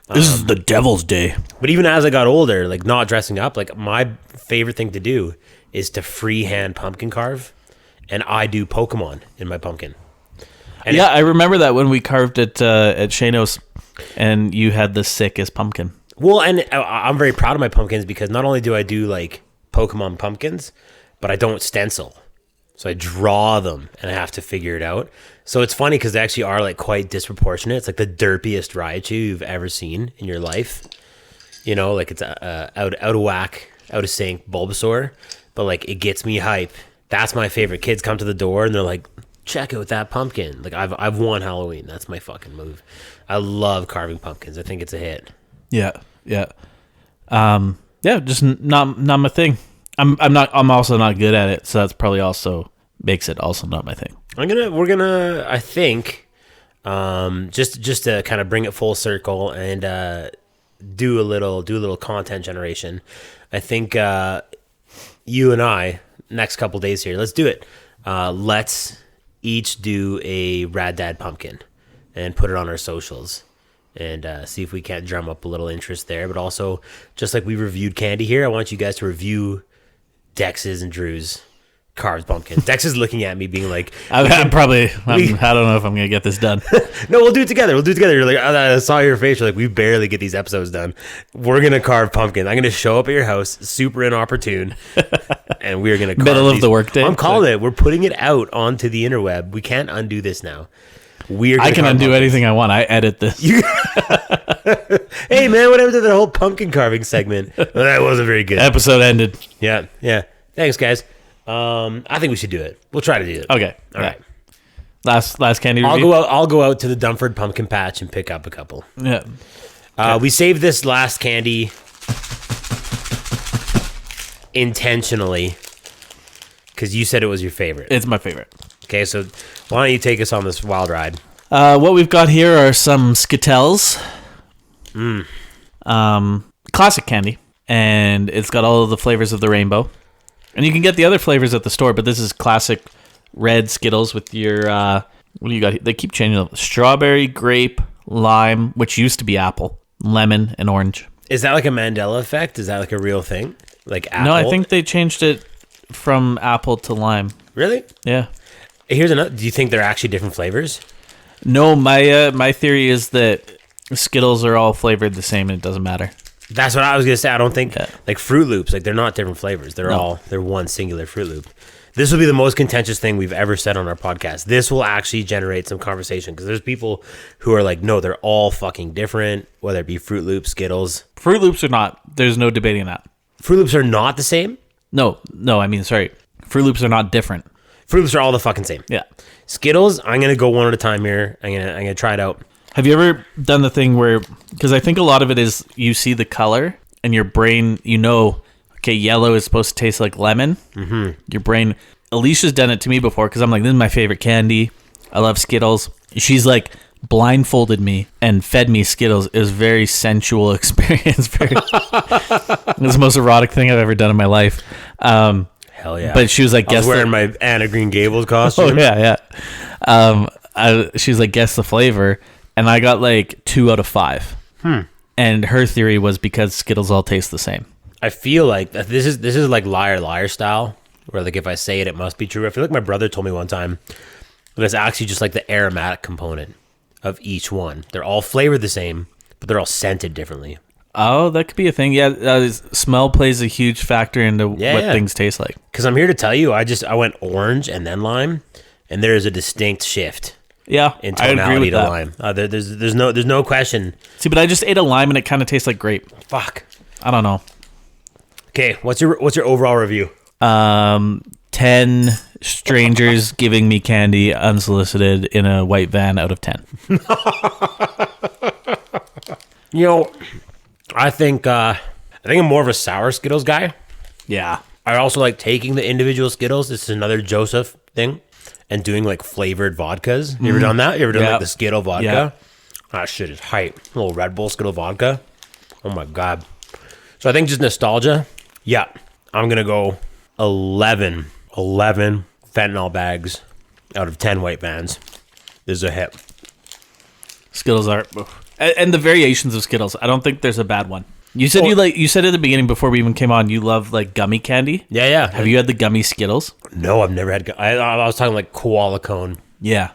This is the devil's day. But even as I got older, like not dressing up, like my favorite thing to do is to freehand pumpkin carve. And I do Pokemon in my pumpkin. And yeah, I remember that when we carved it at Shano's, and you had the sickest pumpkin. Well, and I'm very proud of my pumpkins, because not only do I do like Pokemon pumpkins, but I don't stencil. So I draw them and I have to figure it out. So it's funny because they actually are like quite disproportionate. It's like the derpiest Raichu you've ever seen in your life. You know, like it's out of whack, out of sync Bulbasaur, but like it gets me hype. That's my favorite. Kids come to the door and they're like, check out that pumpkin. Like I've won Halloween. That's my fucking move. I love carving pumpkins. I think it's a hit. Yeah. Just not my thing. I'm also not good at it, so that's probably also makes it also not my thing. We're gonna I think just to kind of bring it full circle and do a little content generation. I think you and I, next couple days here, let's do it. Let's each do a Rad Dad pumpkin and put it on our socials. And see if we can't drum up a little interest there. But also, just like we reviewed candy here, I want you guys to review Dex's and Drew's carved pumpkins. Dex is looking at me being like... I don't know if I'm going to get this done. No, we'll do it together. You're like, I saw your face. You're like, we barely get these episodes done. We're going to carve pumpkins. I'm going to show up at your house, super inopportune, and we're going to carve middle of the workday. I'm calling it. We're putting it out onto the interweb. We can't undo this now. I can undo anything I want. I edit this. Hey man, whatever to the whole pumpkin carving segment. Well, that wasn't very good. Episode ended. Yeah. Thanks, guys. I think we should do it. We'll try to do it. Okay. All right. Last candy review. I'll go out to the Dumford pumpkin patch and pick up a couple. Yeah. Okay. We saved this last candy intentionally because you said it was your favorite. It's my favorite. Okay, so why don't you take us on this wild ride? What we've got here are some Skittles. Classic candy. And it's got all of the flavors of the rainbow. And you can get the other flavors at the store, but this is classic red Skittles with your... what do you got? They keep changing them. Strawberry, grape, lime, which used to be apple, lemon, and orange. Is that like a Mandela effect? Is that like a real thing? Like apple? No, I think they changed it from apple to lime. Really? Yeah. Here's another. Do you think they're actually different flavors? No, my theory is that Skittles are all flavored the same and it doesn't matter. That's what I was gonna say. I don't think like Fruit Loops, like they're not different flavors. They're one singular Fruit Loop. This will be the most contentious thing we've ever said on our podcast. This will actually generate some conversation because there's people who are like, no, they're all fucking different, whether it be Fruit Loops, Skittles. Fruit Loops are not. There's no debating that. Fruit Loops are not the same? No, sorry. Fruit Loops are not different. Fruit Loops are all the fucking same. Yeah. Skittles, I'm going to go one at a time here. I'm gonna try it out. Have you ever done the thing where, because I think a lot of it is you see the color and your brain, okay, yellow is supposed to taste like lemon. Mm-hmm. Your brain, Alicia's done it to me before because I'm like, this is my favorite candy. I love Skittles. She's like blindfolded me and fed me Skittles. It was a very sensual experience. It was the most erotic thing I've ever done in my life. Hell yeah. But she was like, I was wearing my Anna Green Gables costume. Oh, yeah. She was like, guess the flavor. And I got like 2 out of 5. And her theory was because Skittles all taste the same. I feel like this is like liar style, where like if I say it, it must be true. I feel like my brother told me one time that it's actually just like the aromatic component of each one. They're all flavored the same, but they're all scented differently. Oh, that could be a thing. Yeah, smell plays a huge factor into what things taste like. Because I'm here to tell you, I went orange and then lime, and there is a distinct shift Yeah, in I agree tonality with to that. lime. There's no question. See, but I just ate a lime and it kind of tastes like grape. Fuck. I don't know. Okay, what's your overall review? 10 strangers giving me candy unsolicited in a white van out of 10. You know, I think I'm more of a sour Skittles guy. Yeah. I also like taking the individual Skittles. This is another Joseph thing, and doing like flavored vodkas. You ever done that? You ever done Yeah. like the Skittle vodka? Yeah. That shit is hype. A little Red Bull Skittle vodka. Oh my god. So I think just nostalgia. Yeah, I'm gonna go 11 fentanyl bags out of 10 white vans. This is a hit. Skittles are, and the variations of Skittles. I don't think there's a bad one. You said you said at the beginning before we even came on, you love like gummy candy. Yeah. Have you had the gummy Skittles? No, I've never had. I was talking like koala cone. Yeah,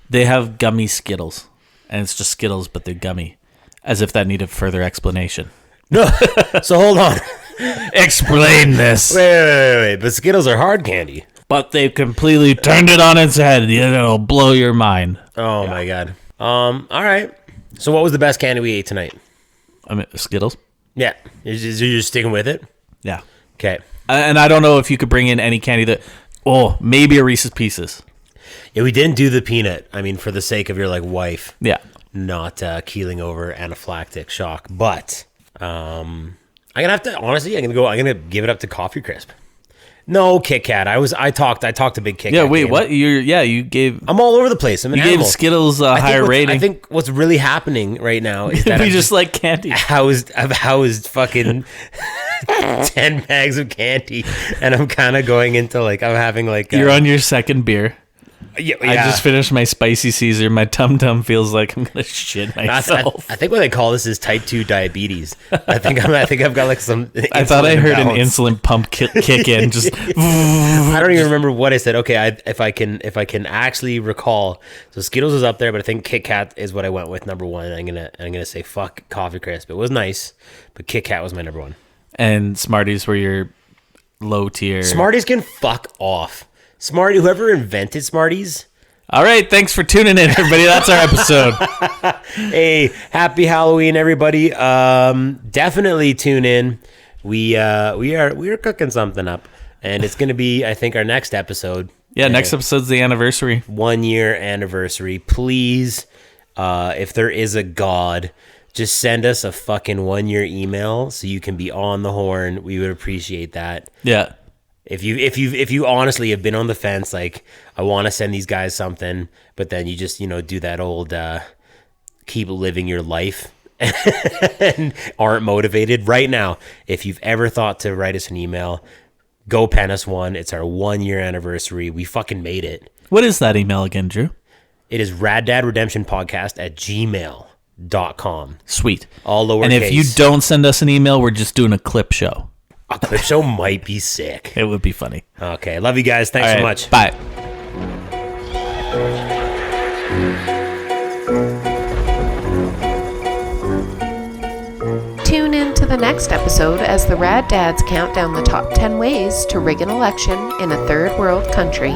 they have gummy Skittles, and it's just Skittles, but they're gummy, as if that needed further explanation. No, so hold on. Explain this. Wait. But Skittles are hard candy. But they've completely turned it on its head. It'll blow your mind. Oh my god. All right. So what was the best candy we ate tonight? I mean, Skittles. Yeah, you're just sticking with it. Yeah. Okay. And I don't know if you could bring in any candy that. Oh, maybe a Reese's Pieces. Yeah, we didn't do the peanut. I mean, for the sake of your like wife, Yeah. not keeling over anaphylactic shock. But I'm gonna have to honestly. I'm gonna give it up to Coffee Crisp. No, Kit Kat. I talked a big Kit Kat. Yeah. Wait. game. What? You gave. I'm all over the place. I'm an You gave animal. Skittles a higher rating. I think what's really happening right now is that we I'm just like candy. I've housed fucking 10 bags of candy, and I'm kind of going into like I'm having like You're on your second beer. yeah. I just finished my spicy Caesar. My tum feels like I'm gonna shit myself. I think what they call this is type 2 diabetes. I think I've got like some. I thought I heard imbalance. an insulin pump kick in. Just I don't even remember what I said. Okay, if I can actually recall, so Skittles is up there, but I think Kit Kat is what I went with number one. I'm gonna say fuck Coffee Crisp. It was nice, but Kit Kat was my number one. and Smarties were your low tier. Smarties can fuck off. Whoever invented Smarties. All right, thanks for tuning in, everybody. That's our episode. Hey, happy Halloween, everybody. Definitely tune in. We are cooking something up, and it's gonna be, I think, our next episode. Yeah, next episode's the anniversary. 1 year anniversary. Please, if there is a God, just send us a fucking 1 year email so you can be on the horn. We would appreciate that. Yeah. If you honestly have been on the fence, like I want to send these guys something, but then you just do that old keep living your life and aren't motivated right now. If you've ever thought to write us an email, go pen us one. It's our 1 year anniversary. We fucking made it. What is that email again, Drew? It is raddadredemptionpodcast@gmail.com. Sweet. All lowercase. And if you don't send us an email, we're just doing a clip show. A clip show might be sick. It would be funny. Okay, love you guys. Thanks All so right, much. Bye. Tune in to the next episode as the Rad Dads count down the top 10 ways to rig an election in a third world country.